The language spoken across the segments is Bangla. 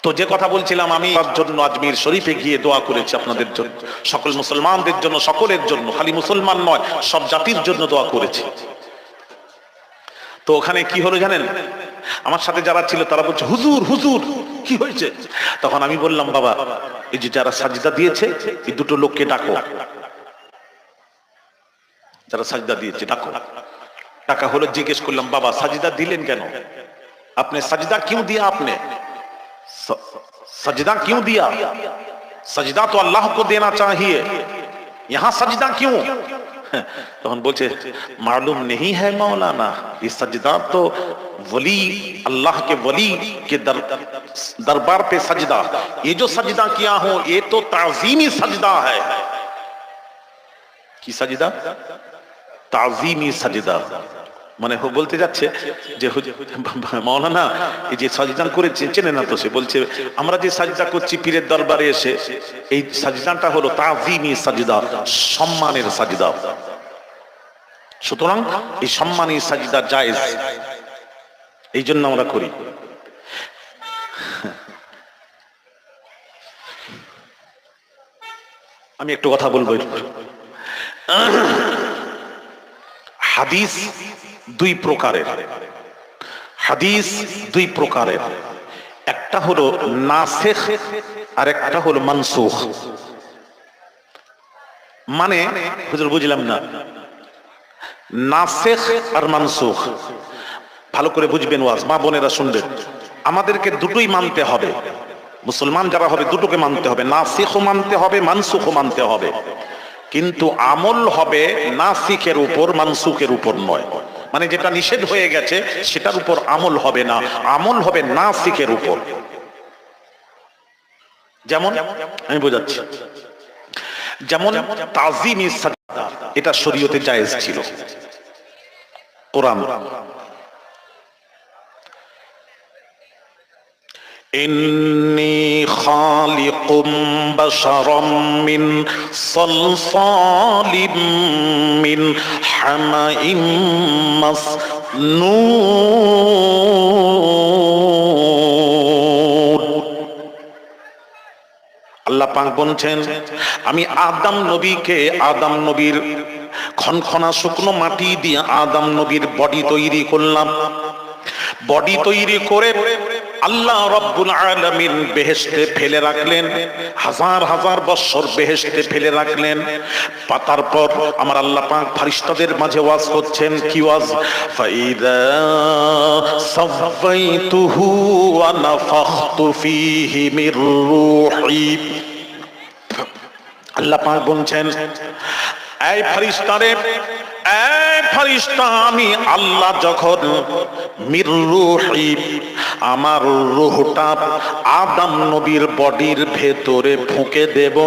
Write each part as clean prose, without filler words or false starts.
তো যে কথা বলছিলাম, আমি তার জন্য আজমির শরীফে গিয়ে দোয়া করেছি আপনাদের জন্য, সকল মুসলমানদের জন্য, সকলের জন্য, খালি মুসলমান নয় সব জাতির জন্য দোয়া করেছি। তো ওখানে কি হলো জানেন, আমার সাথে যারা ছিল তারা বলছে হুজুর হুজুর কি হয়েছে। তখন আমি বললাম বাবা, এই যে যারা সাজদা দিয়েছে এই দুটো লোককে ডাকো, যারা সাজদা দিয়েছে ডাকো। ডাকা হলো, জিজ্ঞেস করলাম বাবা সাজদা দিলেন কেন, আপনি सजदा क्यों दिया, आपने सजदा क्यों दिया, सजदा तो अल्लाह को देना चाहिए, यहां सजदा क्यों। तখন বলছে मालूम नहीं है मौलाना, ये सजदा तो वली, अल्लाह के वली के दरबार पे सजदा, ये जो सजदा किया हो ये तो ताज़ीमी सजदा है। की सजदा, ताज़ीमी सजदा, মানে বলতে যাচ্ছে যে মাওলানা এই যে সাজদা করেছে চেনে না তো, সে বলছে আমরা যে সাজদা করছি পীরের দরবারে এসে, এই সাজদাটা হলো তাযীমি সাজদা, সম্মানের সাজদা। সুতরাং এই সম্মানী সাজদা জায়েজ, এই জন্য আমরা করি। আমি একটু কথা বলবো। হাদিস দুই প্রকারের, হাদিস দুই প্রকারের, একটা হলো নাসিখ আর একটা হলো মানসুখ। মানে হুজুর বুঝলাম না, নাসিখ আর মানসুখ ভালো করে বুঝবেন, ওয়াজ মা বোনেরা শুনবেন। আমাদেরকে দুটোই মানতে হবে, মুসলমান যারা হবে দুটোকে মানতে হবে, নাসিখও মানতে হবে মানসুখও মানতে হবে, কিন্তু আমল হবে নাসিখের উপর মানসুখের উপর নয়। মানে যেটা নিষেধ হয়ে গেছে সেটার উপর আমল হবে না, আমল হবে নাসিখের উপর। যেমন আমি বোঝাচ্ছি, যেমন তাযীমি সাজদা এটা শরীয়তে জায়েজ ছিল, কোরআন إني خالق بشرا من صلصال من حمأ مسنون। আল্লাহ পাক বলছেন আমি আদম নবীকে, আদম নবীর খনখনা শুকনো মাটি দিয়ে আদম নবীর বডি তৈরি করলাম। বডি তৈরি করে আল্লাহ রাব্বুল আলামিন বেহেশতে ফেলে রাখলেন, হাজার হাজার বছর বেহেশতে ফেলে রাখলেন। তারপর আমার আল্লাহ পাক ফেরেশতাদের মাঝে ওয়াজ করছেন, কি ওয়াজ, ফাইদা সাফাইতুহু ওয়া নাফাখতু ফীহি মির রূহি। আল্লাহ পাক বলছেন এই ফেরেশতারে, এই ফেরেশতা আমি আল্লাহ যখন মির রূহি আমার রূহটা আদম নবীর বডির ভেতরে ফুঁকে দেব,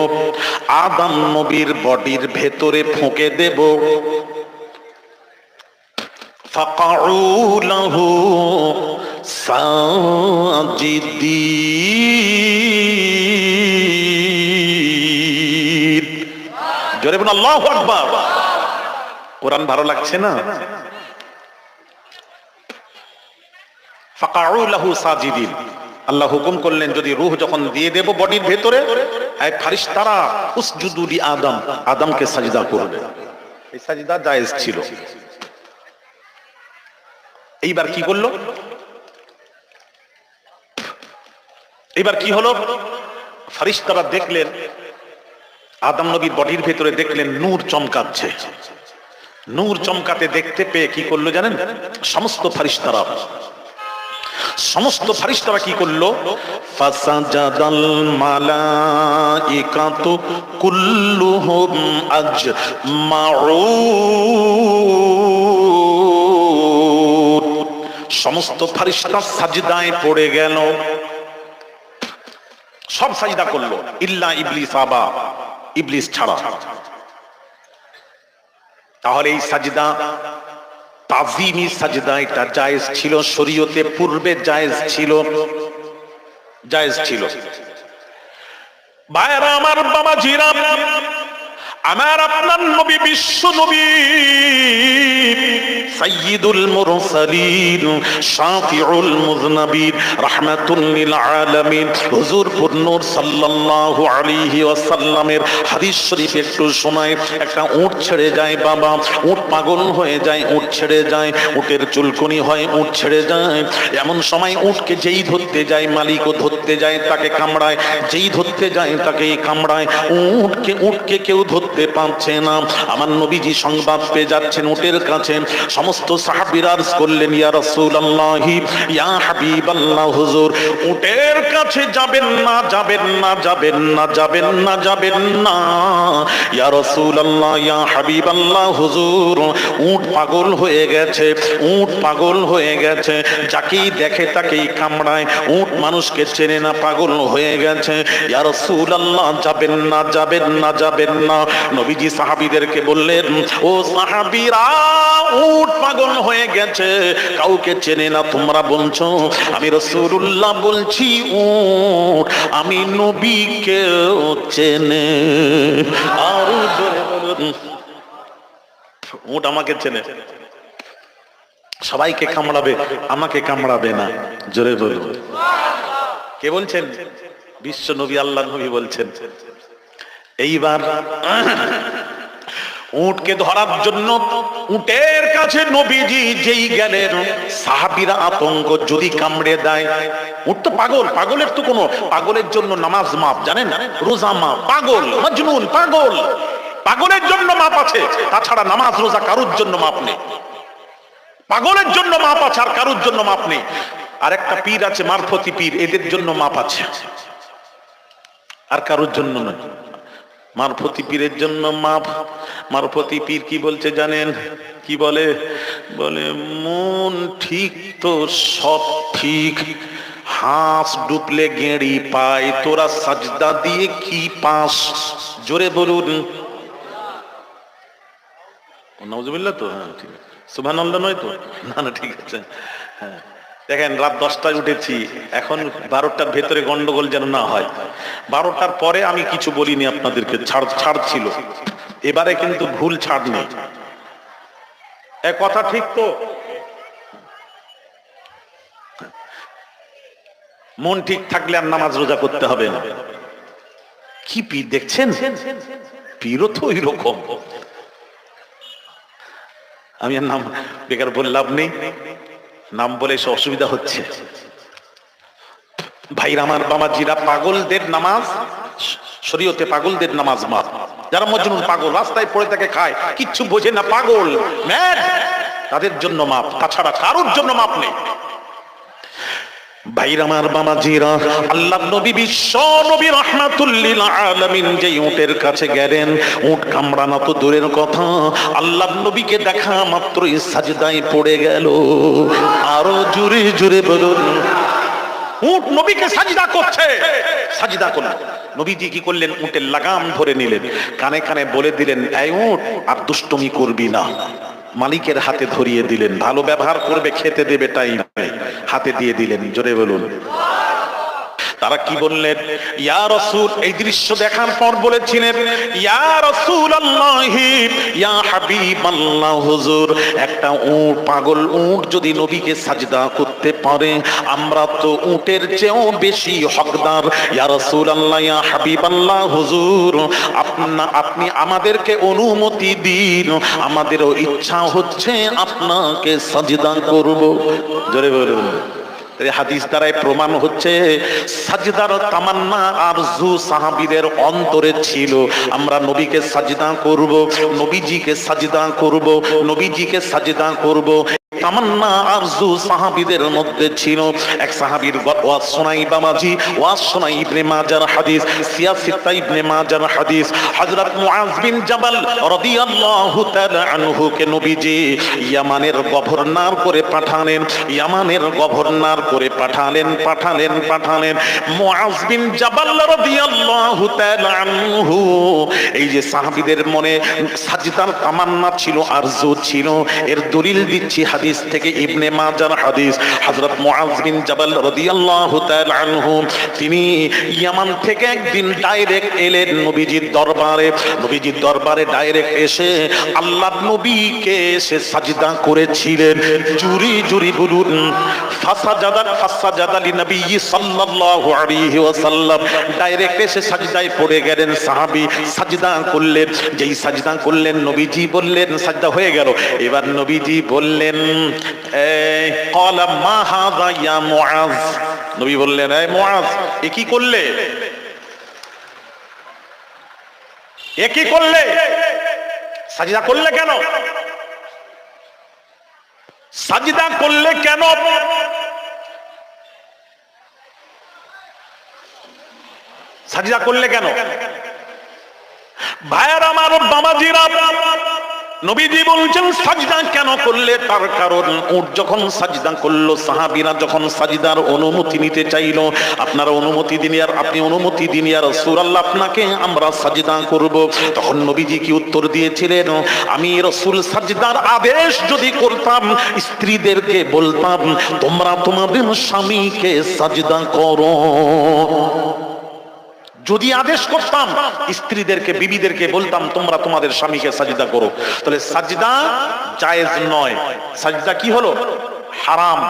আদম নবীর বডির ভেতরে ফুঁকে দেব, ফাকাউ লাহু সাজিদিন। জোরে বলুন আল্লাহু আকবার। কোরআন ভালো লাগছে না? ফাকাউ লাহু সাজিদিন, আল্লাহ হুকুম করলেন যদি রূহ যখন দিয়ে দেব বডির ভেতরে, এই ফেরেশতারা উসজুদু লি আদম, আদমকে সাজদা করবে। এই সাজদা জায়েজ ছিল। এইবার কি করলো, এবার কি হলো, ফেরেশতারা দেখলেন আদম নবীর বডির ভেতরে, দেখলেন নূর চমকাচ্ছে। নূর চমকাতে দেখতে পেয়ে কি করলো জানেন, সমস্ত ফেরেশতারা কি করলো, ফাসাজাদাল মালাইকাতু কুল্লুহুম আজমাউন। সমস্ত ফেরেশতা সাজদায় পড়ে গেল, সব সাজদা করলো, ইল্লা ইবলিস আবা, ইবলিস ছাড়া। তাহলে এই সাজদা তাযীমি সাজদা এটা জায়েজ ছিল, শরীয়তে পূর্বে জায়েজ ছিল, জায়েজ ছিল। ভাইরা আমার, বাবাজিরা, আমার আপনার নবী বিশ্ব নবী সাইয়্যিদুল মুরসালিন শাফিউল মুযনাবিন রাহমাতুল লিল আলামিন হুজুর নূর সাল্লাল্লাহু আলাইহি ওয়াসাল্লামের হাদিস শরীফ একটু শোনায়। একটা উট ছেড়ে যায় বাবা, উট পাগল হয়ে যায়, উট ছেড়ে যায়, উটের চুলকুনি হয়, উট ছেড়ে যায়। এমন সময় উটকে যেই ধরতে যায় মালিকও ধরতে যায় তাকে কামড়ায়, যেই ধরতে যায় তাকেই কামড়ায়। উটকে কেউ ধরতে পারছে না। আমার নবীজি সংবাদ পেয়ে যাচ্ছেন উটের কাছে। সমস্ত সাহাবীরা আরজ করলেন, ইয়া রাসূলুল্লাহ, ইয়া হাবিবাল্লাহ, হুজুর উটের কাছে যাবেন না, যাবেন না, যাবেন না, যাবেন না, যাবেন না। ইয়া রাসূলুল্লাহ, ইয়া হাবিবাল্লাহ, হুজুর উট পাগল হয়ে গেছে, উট পাগল হয়ে গেছে, যাকেই দেখে তাকেই কামড়ায়, উট মানুষকে চেনে না, পাগল হয়ে গেছে। ইয়া রাসূলুল্লাহ, যাবেন না, যাবেন না, যাবেন না। নবীজি সাহাবীদেরকে বললেন, ও সাহাবীরা, উট পাগল হয়ে গেছে, কাউকে চেনে না, তোমরা বলছো আমি রাসূলুল্লাহ বলছি উট আমি নবীকে চেনে। আর জোরে বলুন, উট আমাকে চেনে। সবাইকে কামড়াবে, আমাকে কামড়াবে না। জোরে বলুন। কে বলছেন? বিশ্ব নবী, আল্লাহ নবী বলছেন। এইবার উটকে ধরার জন্য উটের কাছে নবীজি যেই গেলেন, সাহাবীরা আতঙ্ক, যদি কামড়ে দেয়। উট তো পাগল, পাগলের তো কোনো, পাগলের জন্য নামাজ মাপ, জানেন, রোজা মাপ। পাগল মজনুন, পাগল, পাগলের জন্য মাপ আছে, তাছাড়া নামাজ রোজা কারুর জন্য মাপ নেই। পাগলের জন্য মাপ আছে, আর কারুর জন্য মাপ নেই। আর একটা পীর আছে মারফতি পীর, এদের জন্য মাপ আছে, আর কারুর জন্য নয়। মারফতি পীরের জন্য মাপ। মারফতি পীর কি বলছে জানেন? কি বলে? বলে মন ঠিক তো সব ঠিক, হাঁস ডুবলে গেঁড়ি পায়, তোরা সাজদা দিয়ে কি পাস? জোরে বলুন নাউজুবিল্লাহ। তো হ্যাঁ ঠিক আছে, সুবহানাল্লাহ নয় তো? না না ঠিক আছে। হ্যাঁ দেখেন, রাত 10টায় উঠেছি, এখন 12টার ভেতরে গন্ডগোল যেন না হয়। 12টার পরে আমি কিছু বলিনি আপনাদেরকে, ছাড় ছিল। এবারে কিন্তু ভুল ছাড় নেই, এ কথা ঠিক তো? মন ঠিক থাকলে আর নামাজ রোজা করতে হবে না। কি পীর দেখছেন? পীরও তো ওই রকম। আমি আর নাম বেকার বলে লাভ নেই, নাম বলে এসে অসুবিধা হচ্ছে। ভাইরা আমার, বাবাজিরা, পাগলদের নামাজ শরীয়তে, পাগলদের নামাজ মাপ। যারা মজনুন, পাগল, রাস্তায় পড়ে থাকে, খায়, কিচ্ছু বোঝে না, পাগল ম্যাড, তাদের জন্য মাপ, তাছাড়া কারোর জন্য মাপ নেই। ভাইরা আমার, বাবাজিরা, আল্লাহ নবী বিশ্ব নবী রাহমাতুল লিল আলামিন যেই উটের কাছে গেলেন, উট কামড়ানো তো দূরের কথা, আল্লাহ নবীকে দেখা মাত্রই সাজদায় পড়ে গেল। আরো জোরে জোরে বলুন। উট নবীকে সাজদা করছে, সাজদা করল। নবীজি কি করলেন? উটের লাগাম ধরে নিলেন, কানে কানে বলে দিলেন, এই উট আর দুষ্টুমি করবি না। মালিকের হাতে ধরিয়ে দিলেন, ভালো ব্যবহার করবে, খেতে দেবে টাইম, হাতে দিয়ে দিলেন। জোরে বলুন। তারা কি বললেন? ইয়া রাসূল, এই দৃশ্য দেখার পর বলেছিলেন, ইয়া রাসূলুল্লাহ, ইয়া হাবিবাল্লাহ, হুজুর একটা উট, পাগল উট যদি নবীকে সাজদা করতে পারে, আমরা তো উটের চেয়েও বেশি হকদার। ইয়া রাসূলুল্লাহ, ইয়া হাবিবাল্লাহ, হুজুর আপনি আমাদেরকে অনুমতি দিন, আমাদেরও ইচ্ছা হচ্ছে আপনাকে সাজদা করব। জোরে বলুন। হাদিস দ্বারাই প্রমাণ হচ্ছে সাজদার তামান্না আরজু সাহাবীদের অন্তরে ছিল। আমরা নবীকে সাজদা করব, নবীজিকে সাজদা করব, নবীজিকে সাজদা করব, তামান্না আরজু সাহাবীদের মধ্যে ছিল। এক সাহাবীর ওয়াজ শোনাই বাবাজি, ওয়াজ শোনাই ইবনে মাজার হাদিস, সিয়াসিত্তা ইবনে মাজার হাদিস। হযরত মুআজ বিন জাবাল রাদিয়াল্লাহু তাআলা আনহু কে নবীজি ইয়ামানের গভর্নর করে পাঠালেন, ইয়ামানের গভর্নর করে পাঠালেন। মুআজ বিন জাবাল রাদিয়াল্লাহু তাআলা আনহু, এই যে সাহাবীদের মনে সাজদার তামান্না ছিল, আরজু ছিল, এর দলিল দিচ্ছি হাদিস থেকে ইবনে মাজার হাদিস। হযরত মুআজ বিন জাবাল রাদিয়াল্লাহু তাআলা আনহু তিনি ইয়ামান থেকে একদিন ডাইরেক্ট এলেন নবীজির দরবারে। নবীজির দরবারে ডাইরেক্ট এসে আল্লাহর নবীকে সে সাজদা করেছিলেন। জুরি জুরি বলুন ফাসাজাদা লিনবী সাল্লাল্লাহু আলাইহি ওয়াসাল্লাম। ডাইরেক্ট এসে সাজদায় পড়ে গেলেন সাহাবী, সাজদা করলেন। যেই সাজদা করলেন নবীজি বললেন, সাজদা হয়ে গেল, এবার নবীজি বললেন ক্বালা মা হাযা ইয়া মুআজ। নবী বললেন, এই মুআজ, এ কি করলে, এ কি করলে, সাজদা করলে কেন, সাজদা করলে কেন? সাজদা করলে কেন? ভাইয়ের আমার, বাবাজিরা, নবীজি বলছেন সাজদা কেন করলে? তার কারণ উট যখন সাজদা করলো, সাহাবীরা যখন সাজদার অনুমতি নিতে চাইলো, আপনারা অনুমতি দিন, আর আপনি অনুমতি দিন ইয়া রাসূলুল্লাহ, আপনাকে আমরা সাজদা করব। তখন নবীজি কি উত্তর দিয়েছিলেন? আমি রাসূল সাজদার আদেশ যদি করতাম, স্ত্রীদেরকে বলতাম তোমরা তোমাদের স্বামীকে সাজদা করো। যদি আদেশ করতাম, স্ত্রীদেরকে, বিবিদেরকে বলতাম তোমরা তোমাদের স্বামীকে সাজদা করো, তাহলে সাজদা জায়েজ নয়, সাজদা কি হলো? হারাম,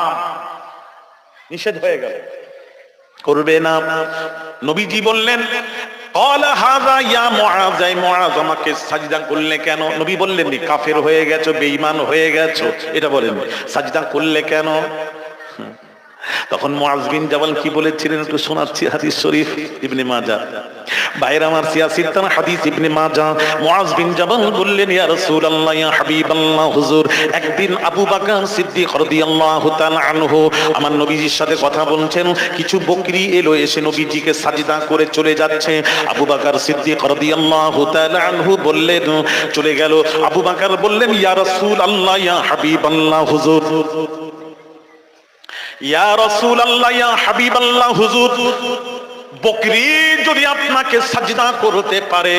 নিষেধ হয়ে গেল, করবে না। নবীজি বললেন ক্বালা হাযা ইয়া মুআজ, এই মুআজ আমাকে সাজদা করলে কেন? নবী বললেন নি কাফের হয়ে গেছো, বেঈমান হয়ে গেছো, এটা বলেন, সাজদা করলে কেন? তখন মুআজ বিন জাবাল কি বলেছিলেন একটু শোনাচ্ছি, হাদিস শরীফ ইবনে মাজাহ। বাইরে আমার সিয়াসিতান হাদিস ইবনে মাজাহ। মুআজ বিন জাবাল বললেন, ইয়া রাসূলুল্লাহ, ইয়া হাবিবাল্লাহ, হুজুর, একদিন আবু বকর সিদ্দিক রাদিয়াল্লাহু তাআলা আনহু আমার নবীজির সাথে কথা বলছেন, কিছু বকরি এলো, এসে নবীজিকে সাজদা করে চলে যাচ্ছে। আবু বকর সিদ্দিক রাদিয়াল্লাহু তাআলা আনহু বললেন, চলে গেল। আবু বকর বললেন, ইয়া রাসূলুল্লাহ, ইয়া হাবিবাল্লাহ, হুজুর, ইয়া রাসূলুল্লাহ, ইয়া হাবিবাল্লাহ, হুজুর, বকরি যদি আপনাকে সাজদা করতে পারে,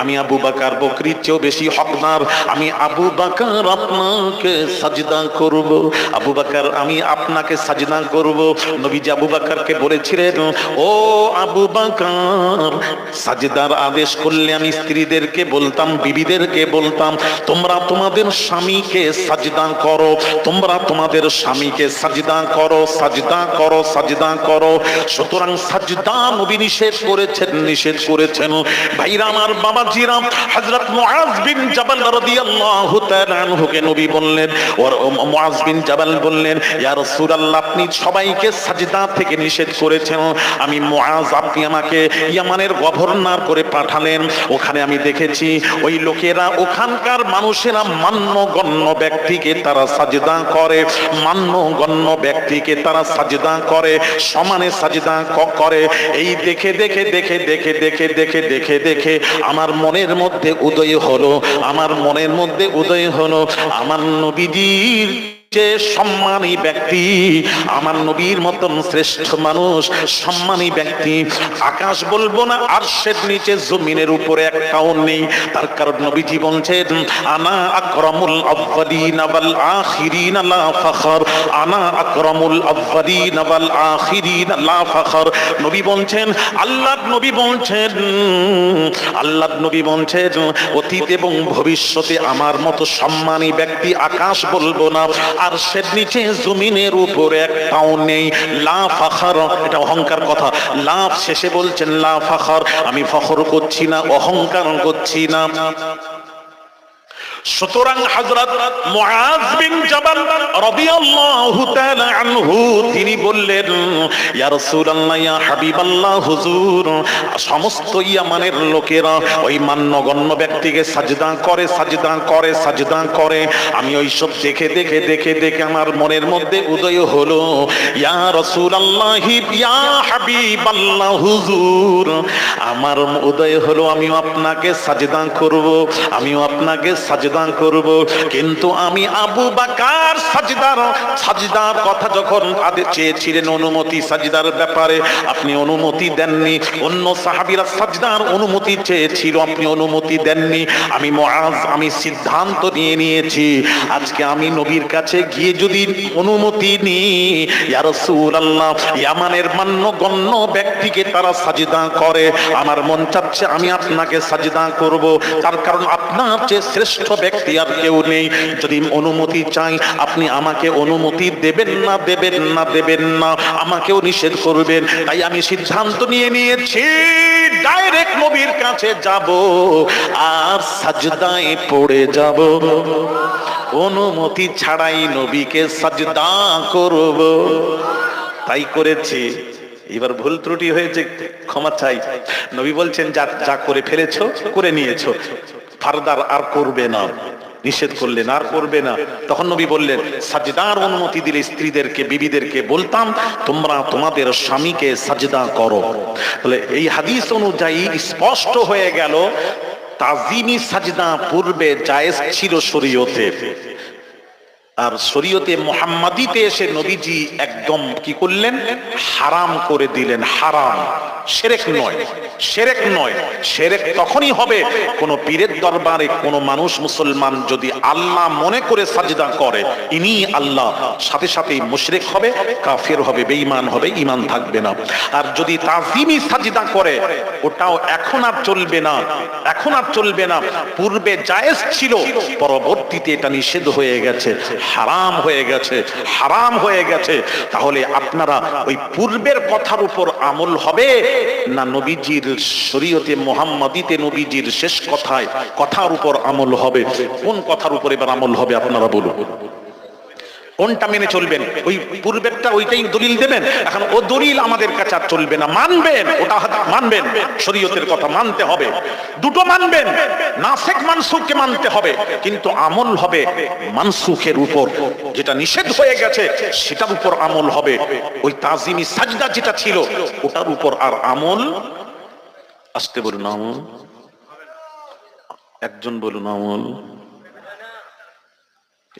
আমি আবু বকর বকরির চেয়েও বেশি হকদার, আমি আবু বকর আপনাকে সাজদা করব। আবু বকর, আমি আপনাকে সাজদা করব। নবীজি আবু বকরকে বলেছিলেন, ও আবু বকর, সাজদার আদেশ করলে আমি স্ত্রীদেরকে বলতাম, বিবিদেরকে বলতাম তোমরা তোমাদের স্বামীকে সাজদা করো, তোমরা তোমাদের স্বামীকে সাজদা করো, সাজদা করো, সাজদা করো। সুতরাং সাজদা নবী নিষেধ করেছেন, নিষেধ করেছেন। ভাইরা আমার, বাবাজিরা, হযরত মুআজ বিন জাবাল রাদিয়াল্লাহু তাআলা আনহুকে নবী বললেন, ওর মুআজ বিন জাবাল বললেন, ইয়া রাসূলুল্লাহ, আপনি সবাইকে সাজদা থেকে নিষেধ করেছেন, আমি মুআজ, আপনি আমাকে ইয়ামানের গভর্নর করে পাঠালেন। ওখানে আমি দেখেছি ওই লোকেরা, ওখানকার মানুষেরা মান্যগণ্য ব্যক্তিকে তারা সাজদা করে, মান্যগণ্য ব্যক্তিকে তারা সাজদা করে, সমানে সাজদা করে। এই দেখে দেখে দেখে দেখে দেখে দেখে দেখে দেখে আমার মনের মধ্যে উদয় হলো, আমার মনের মধ্যে উদয় হলো আমার নবীজির যে সম্মানী ব্যক্তি, আমার নবীর মতন শ্রেষ্ঠ মানুষ, সম্মানী ব্যক্তি আকাশ বলবো না, আরশের নিচে জমিনের উপরে একটাও নেই। তার কারণ নবীজি বলছেন, আনা আকরামুল আউয়ালিন ওয়াল আখিরিন লা ফখর, আনা আকরামুল আউয়ালিন ওয়াল আখিরিন লা ফখর। নবী বলছেন, আল্লাহর নবী বলছেন, আল্লাহর নবী বলছেন, অতীত এবং ভবিষ্যতে আমার মতো সম্মানী ব্যক্তি আকাশ বলবো না, আরশের নিচে জমিনের উপরে একটাও নেই। লা ফখর, এটা অহংকার কথা। লা শেষে বলছেন লা ফখর, আমি ফখর করছি না, অহংকার করছি না। সুতরাং হযরত মুআজ বিন জাবাল রাদিয়াল্লাহু তাআলা আনহু তিনি বললেন, ইয়া রাসূলুল্লাহ, ইয়া হাবিবাল্লাহ, হুজুর, সমস্ত ইয়ামানের লোকেরা ওই মান্যগণ্য ব্যক্তিকে সাজদা করে, সাজদা করে, সাজদা করে। আমি ওইসব দেখে দেখে দেখে দেখে আমার মনের মধ্যে উদয় হলো, ইয়া রাসূলুল্লাহ, ইয়া হাবিবাল্লাহ, হুজুর, আমার উদয় হলো আমিও আপনাকে সাজদা করব, আমিও আপনাকে সাজদা সাজদা করব। কিন্তু আমি আবু বকর সাজদার কথা যখন আদেশ চেয়েছিলেন অনুমতি সাজদার ব্যাপারে, আপনি অনুমতি দেননি। অন্য সাহাবীরা সাজদার অনুমতি চেয়েছিল, আপনি অনুমতি দেননি। আমি মুআজ আমি সিদ্ধান্ত নিয়েছি, আজকে আমি নবীর কাছে গিয়ে যদি অনুমতি নিই, ইয়া রাসূলুল্লাহ, ইয়ামানের মান্যগণ্য ব্যক্তিকে তারা সাজদা করে, আমার মন চাচ্ছে আমি আপনাকে সাজদা করব। তার কারণ আপনার চেয়ে শ্রেষ্ঠ ব্যক্তি আর কেউ নেই। যদি অনুমতি চাই আপনি আমাকে অনুমতি দেবেন না, আমাকেও নিষেধ করবেন। তাই আমি সিদ্ধান্ত নিয়েছি ডাইরেক্ট নবীর কাছে যাব আর সাজদায় পড়ে যাব, অনুমতি ছাড়াই নবীকে সাজদা করব। তাই করেছি। এবার ভুল ত্রুটি হয়েছে, ক্ষমা চাই। নবী বলছেন যা করে ফেলেছো করে নিয়েছো, ফারদার আর করবে না, নিষেধ করলেন আর করবে না। তখন নবী বললেন সাজদার অনুমতি দিলে স্ত্রীদেরকে বিবিদেরকে বলতাম তোমরা তোমাদের স্বামীকে সাজদা করো। তাহলে এই হাদিস অনুযায়ী স্পষ্ট হয়ে গেল তাজিমি সাজদা পূর্বে জায়েজ ছিল শরীয়তে, আর শরীয়তে মুহাম্মাদিতে এসে নবীজি একদম কি করলেন, হারাম করে দিলেন। হারাম, শিরক নয়। শিরক তখনই হবে কোন পীরের দরবারে কোন মানুষ মুসলমান যদি আল্লাহ মনে করে সাজদা করে, ইনি আল্লাহ, সাথে সাথেই মুশরিক হবে, কাফের হবে, বেঈমান হবে, ঈমান থাকবে না। আর যদি তাজিমি সাজদা করে, ওটাও এখন আর চলবে না। পূর্বে জায়েজ ছিল, পরবর্তীতে এটা নিষেধ হয়ে গেছে, হারাম হয়ে গেছে। তাহলে আপনারা ওই পূর্বের কথার উপর আমল হবে না নবীজির শরীয়তে মুহাম্মাদিতে নবীজির শেষ কথার উপর আমল হবে? কোন কথার উপর এবার আমল হবে আপনারা বলুন? কোনটা মেনে চলবেন? ওই পূর্বেরটা ওইটাই দলিল দেবেন? এখন ও দলিল আমাদের কাছে আর চলবে না, মানবেন, ওটা মানবেন, শরীয়তের কথা মানতে হবে, দুটো মানবেন, নাসিখ মানসুখকে মানতে হবে, কিন্তু আমল হবে মানসুখের উপর, যেটা নিষেধ হয়ে গেছে সেটার উপর আমল হবে। ওই তাজিমি সাজদা যেটা ছিল ওটার উপর আর আমল, আসতে বলুন আমল, একজন বলুন আমল,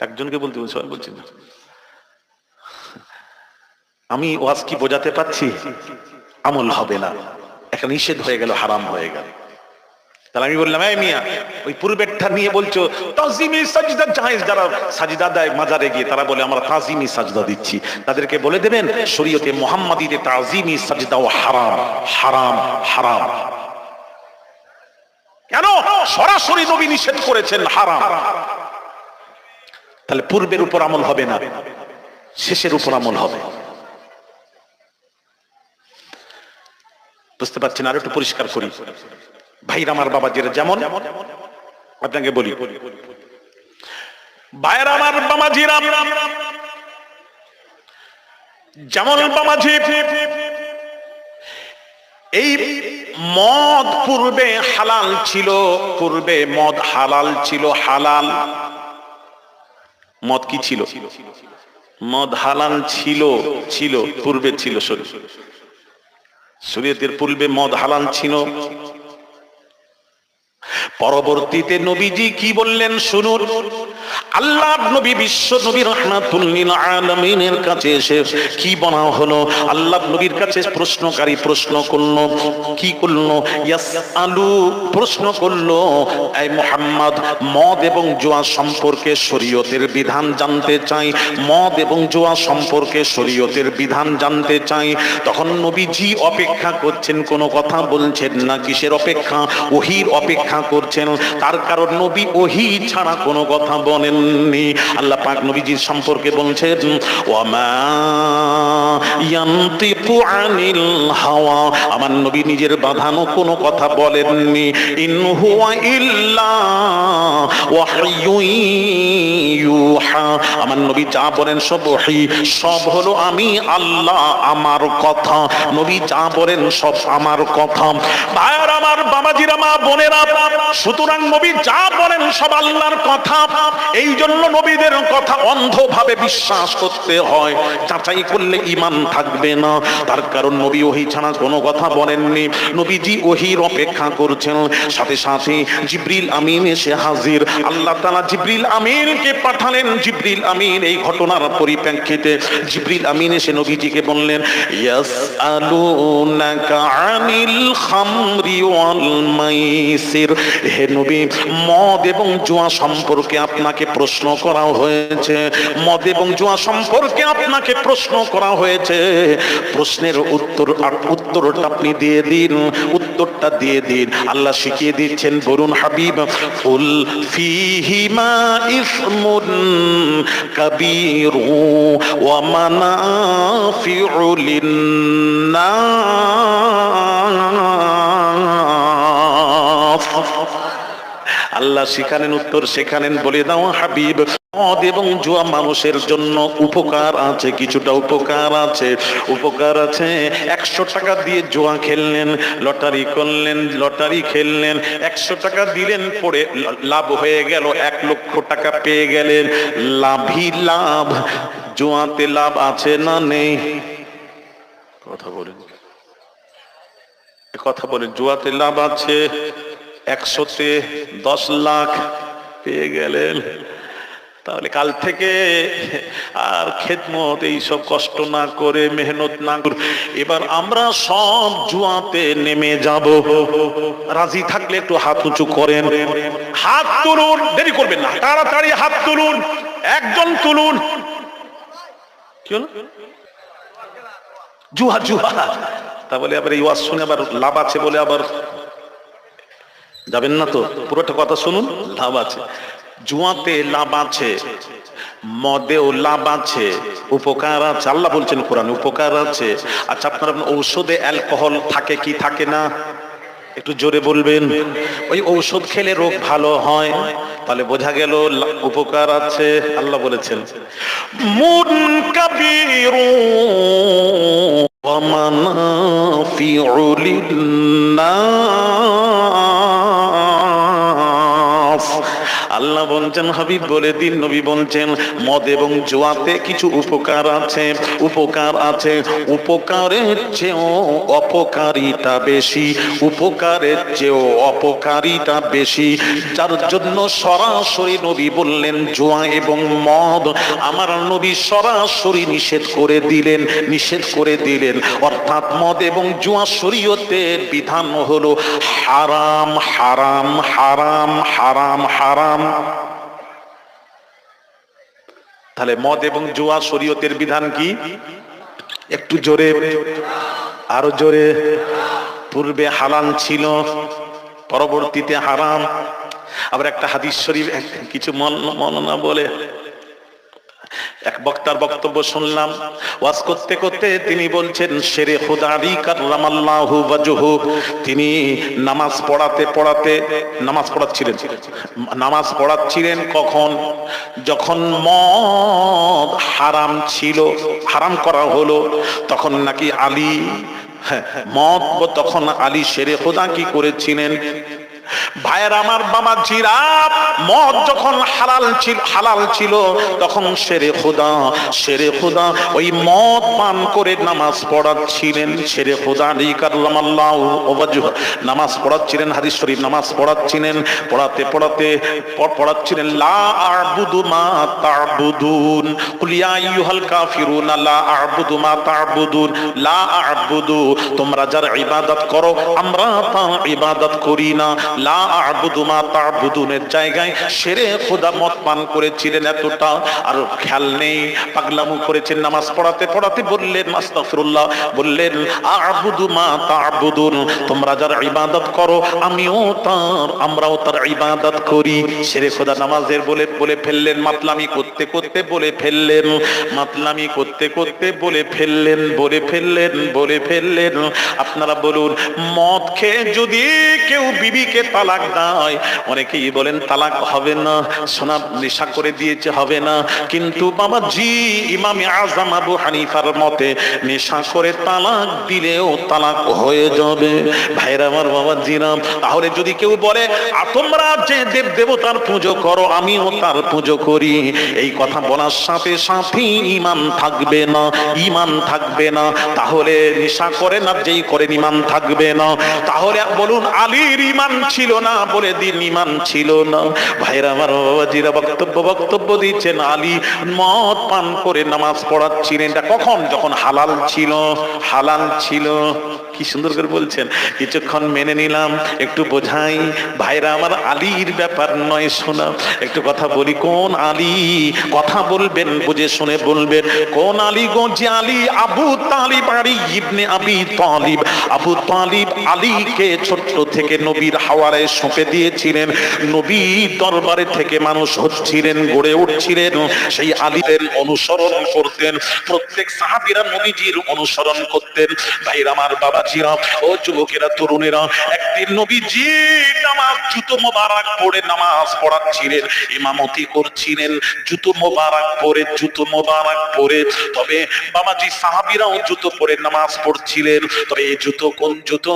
একজনকে বলতে বলছি, সবাই বলছি না। আমি ওয়াজ কি বোঝাতে পারছি? আমল হবে না, একটা নিষেধ হয়ে গেল, হারাম হয়ে গেল। তাহলে আমি বললাম এই মিয়া ওই পূর্বেরটা নিয়ে বলছো তাজিমি সাজদা জায়েজ, যারা সাজদা দেয় মাজারে গিয়ে তারা বলে আমরা তাজিমি সাজদা দিচ্ছি, তাদেরকে বলে দেবেন শরীয়তে মুহাম্মাদিতে তাজিমি সাজদাও হারাম। কেন? সরাসরি নবী নিষেধ করেছেন, হারাম। তাহলে পূর্বের উপর আমল হবে না, শেষের উপর আমল হবে। বুঝতে পারছেন? আর একটু পরিষ্কার করি ভাইরা আমার বাবাজিরা, যেমন আপনাকে বলি ভাইরা আমার বাবাজিরা, যেমন বাবাজি এই মদ পূর্বে হালাল ছিল, পূর্বে মদ হালাল ছিল, হালাল মদ কি ছিল? মদ হালাল ছিল পূর্বে ছিল, শরীয়তের পূর্বে মদ হালাল ছিল। পরবর্তীতে নবীজি কি বললেন শুনুন। আল্লাহর নবী বিশ্ব নবী রাহমাতুল লিল আলামিনের কাছে এসে কি বলা হলো? আল্লাহর নবীর কাছে প্রশ্নকারী প্রশ্ন করলো, কি করলো? ইয়াসআলু, প্রশ্ন করলো, এই মুহাম্মদ মদ এবং জুয়া সম্পর্কে শরীয়তের বিধান জানতে চাই, মদ এবং জুয়া সম্পর্কে শরীয়তের বিধান জানতে চাই। তখন নবীজি অপেক্ষা করছেন, কোনো কথা বলছেন না। কিসের অপেক্ষা? ওহীর অপেক্ষা করছেন। তার কারণ নবী ওহী ছাড়া কোনো কথা বলেননি। আল্লাহ পাক নবীজির সম্পর্কে বলছেন ওয়ামা ইয়ানতিকু আনিল হাওয়া, আমার নবী নিজের বাঁধানো কোনো কথা বলেননি। ইন হুয়া ইল্লা ওয়াহয়ুন ইউহা, আমার নবী যা বলেন সব ওহী, সব হলো আমি আল্লাহ আমার কথা। নবী যা বলেন সব আমার কথা। ভাইরা আমার, বাবাজিরা, মা বোনেরা, সুতরাং নবী যা বলেন সব আল্লাহর কথা। এই জন্য নবীদের কথা অন্ধভাবে বিশ্বাস করতে হয়, যাচাই করলে ঈমান থাকবে না। তার কারণ নবী ওহী ছাড়া কোনো কথা বলেননি, নবীজি ওহীর অপেক্ষা করছেন। সাথে সাথে জিবরিল আমিন এসে হাজির। আল্লাহ তাআলা জিবরিল আমিনকে পাঠালেন। জিবরিল আমিন এই ঘটনার পরিপ্রেক্ষিতে জিবরিল আমিন এসে নবীজিকে বললেন, ইয়াসআলুনাকা আনিল খামরি ওয়াল মাইসির, হে নবী, মদ এবং জুয়া সম্পর্কে আপনাকে প্রশ্ন করা হয়েছে। মদ এবং জুয়া সম্পর্কে আপনাকে প্রশ্ন করা হয়েছে। প্রশ্নের উত্তরটা আপনি দিয়ে দিন, উত্তরটা দিয়ে দিন। আল্লাহ শিখিয়ে দিচ্ছেন, বলুন হাবিব, কুল ফীহিমা ইসমুন কাবীরু ওয়া মানাফিউ লিন-নাস। আল্লাহ শিখানেন, উত্তর শেখানেন, বলে দাও হাবিব, মদ এবং জুয়া মানুষের জন্য উপকার আছে, কিছুটা উপকার আছে। উপকার আছে, 100 টাকা দিয়ে জুয়া খেললেন, লটারি করলেন, লটারি খেললেন, 100 টাকা দিলেন, পড়ে লাভ হয়ে গেল, 1 লক্ষ টাকা পেয়ে গেলেন। লাভই লাভ। জুয়াতে লাভ আছে না নেই? কথা বলেন, কথা বলেন। জুয়াতে লাভ আছে। 100-তে 10 লাখ পেয়ে গেলেন। তাহলে কাল থেকে আর খেদমত এইসব কষ্ট না করে, মেহনত না করে, এবার আমরা সব জুয়াতে নেমে যাব। রাজি থাকলে একটু হাত উঁচু করেন, হাত তুলুন, দেরি করবেন না, তাড়াতাড়ি হাত তুলুন, একজন তুলুন। কি হলো? জুয়া, জুয়া। তা বলে আবার এই ওয়াজ শুনে আবার লাভ আছে বলে আবার যাবেন না তো? পুরোটা কথা শুনুন। লাভ আছে, জুয়াতে লাভ আছে, মদেও লাভ আছে, উপকার আছে। আল্লাহ বলছেন কোরআনে উপকার আছে। আচ্ছা, আপনার ঔষধে অ্যালকোহল থাকে কি থাকে না? একটু জোরে বলবেন। ওই ঔষধ খেলে রোগ ভালো হয়, তাহলে বোঝা গেল উপকার আছে। আল্লাহ বলেছেন, মুনকাবিরু ওয়া মানাফিউ লিন-নাস। আল্লাহ বলছেন, হাবিব বলে দিন, নবী বলছেন, মদ এবং জুয়াতে কিছু উপকার আছে, উপকার আছে। উপকারের চেয়েও অপকারিতা বেশি, উপকারের চেয়েও অপকারিতা বেশি। যার জন্য সরাসরি নবী বললেন জুয়া এবং মদ। আমার নবী সরাসরি নিষেধ করে দিলেন, নিষেধ করে দিলেন। অর্থাৎ মদ এবং জুয়া শরীয়তের বিধান হলো হারাম, হারাম, হারাম, হারাম, হারাম। তাহলে মদ এবং জুয়া শরীয়তের বিধান কি? একটু জোরে, আরো জোরে। পূর্বে হালাল ছিল, পরবর্তীতে হারাম। আবার একটা হাদিস শরীফ কিছু মৌলানা বলে, এক বক্তার বক্তব্য শুনলাম, ওয়াজ করতে করতে তিনি বলছেন, শেরে খুদা আলী কাররামাল্লাহু ওয়াজহু, তিনি নামাজ পড়াচ্ছিলেন। কখন? যখন মদ হারাম ছিল, হারাম করা হলো, তখন নাকি আলী, মদ, তখন আলী শেরে খুদা কি করেছিলেন? ভাইয়ের আমার, বাবা জিরাব, মদ যখন হালাল ছিল তখন শেরে খুদা ওই মদ পান করে নামাজ পড়াচ্ছিলেন। শেরে খুদা আলী কাররামাল্লাহু ওয়াজহু নামাজ পড়াচ্ছিলেন, হাদিস শরীফ নামাজ পড়াচ্ছিলেন। পড়াচ্ছিলেন, লা আ'বুদু মা তা'বুদুন, কুল ইয়া আইয়ুহাল কাফিরুন লা আ'বুদু মা তা'বুদুন, লা আ'বুদু, তোমরা যার ইবাদত করো আমরা তার ইবাদত করি না। লা আ'বুদু মা তা'বুদুনের জায়গায় শেরে খুদা মদ পান করেছিলেন। এতটা আর খেয়াল নেই, পাগলামু করেছেন। নামাজ পড়াতে পড়াতে বললেন, আস্তাগফিরুল্লাহ, বললেন, আ'বুদু মা তা'বুদুন, তোমরা যার ইবাদত করো আমরাও তার ইবাদত করি। শেরে খুদা নামাজের বলে ফেললেন, মাতলামি করতে করতে বলে ফেললেন, মাতলামি করতে করতে বলে ফেললেন। আপনারা বলুন, মদ খেয়ে যদি কেউ বিবিকে তালাক তালাক দেয়। অনেকেই বলেন তালাক হবে না, সোনা নেশা করে দিয়েছে হবে না, কিন্তু বাবাজি ইমাম আযম আবু হানিফার মতে নেশা করে তালাক দিলেও তালাক হয়ে যাবে। ভাইরা আমার বাবাজিরা, তাহলে যদি কেউ বলে তোমরা যে দেব দেবতার পুজো করো আমিও তার পুজো করি, এই কথা বলার সাথে সাথে ঈমান থাকবে না, ঈমান থাকবে না। তাহলে নেশা করে না যেই করেন ঈমান থাকবে না। তাহলে বলুন আলীর ঈমান ছিল না, বলে দিন ঈমান ছিল না। ভাইরা আমার বাবাজিরা, বক্তব্য দিচ্ছেন আলী মদ পান করে নামাজ পড়াচ্ছিলেন। এটা কখন? যখন হালাল ছিল, হালাল ছিল। কি সুন্দর করে বলছেন, কিছুক্ষণ মেনে নিলাম, একটু বোঝাই। ভাইরা আমার আলীর ব্যাপার নয়, শোনা একটু কথা বলি। কোন আলী? কথা বলবেন বুঝে শুনে বলবেন। কোন আলী গো? যে আলী আবু তালিব আলী ইবনে আবি তালিব। আবু তালিব আলীকে ছোট্ট থেকে নবীর হাওয়ারায় সঁপে দিয়েছিলেন। নবীর দরবারে থেকে মানুষ হচ্ছিলেন, গড়ে উঠছিলেন। সেই আলীর অনুসরণ করতেন, প্রত্যেক সাহাবীরা নবীজির অনুসরণ করতেন। ভাইরা আমার বাবাজিরা, ও যুবকেরা, তরুণেরা, একদিন নবীজি নামাজ জুতো মোবারক পরে নামাজ পড়াচ্ছিলেন, ইমামতি করছিলেন, জুতো মোবারক পরে, জুতো মোবারক পরে। তবে বাবাজি সাহাবীরাও জুতো পরে নামাজ পড়ছিলেন। তবে এই জুতো কোন জুতো?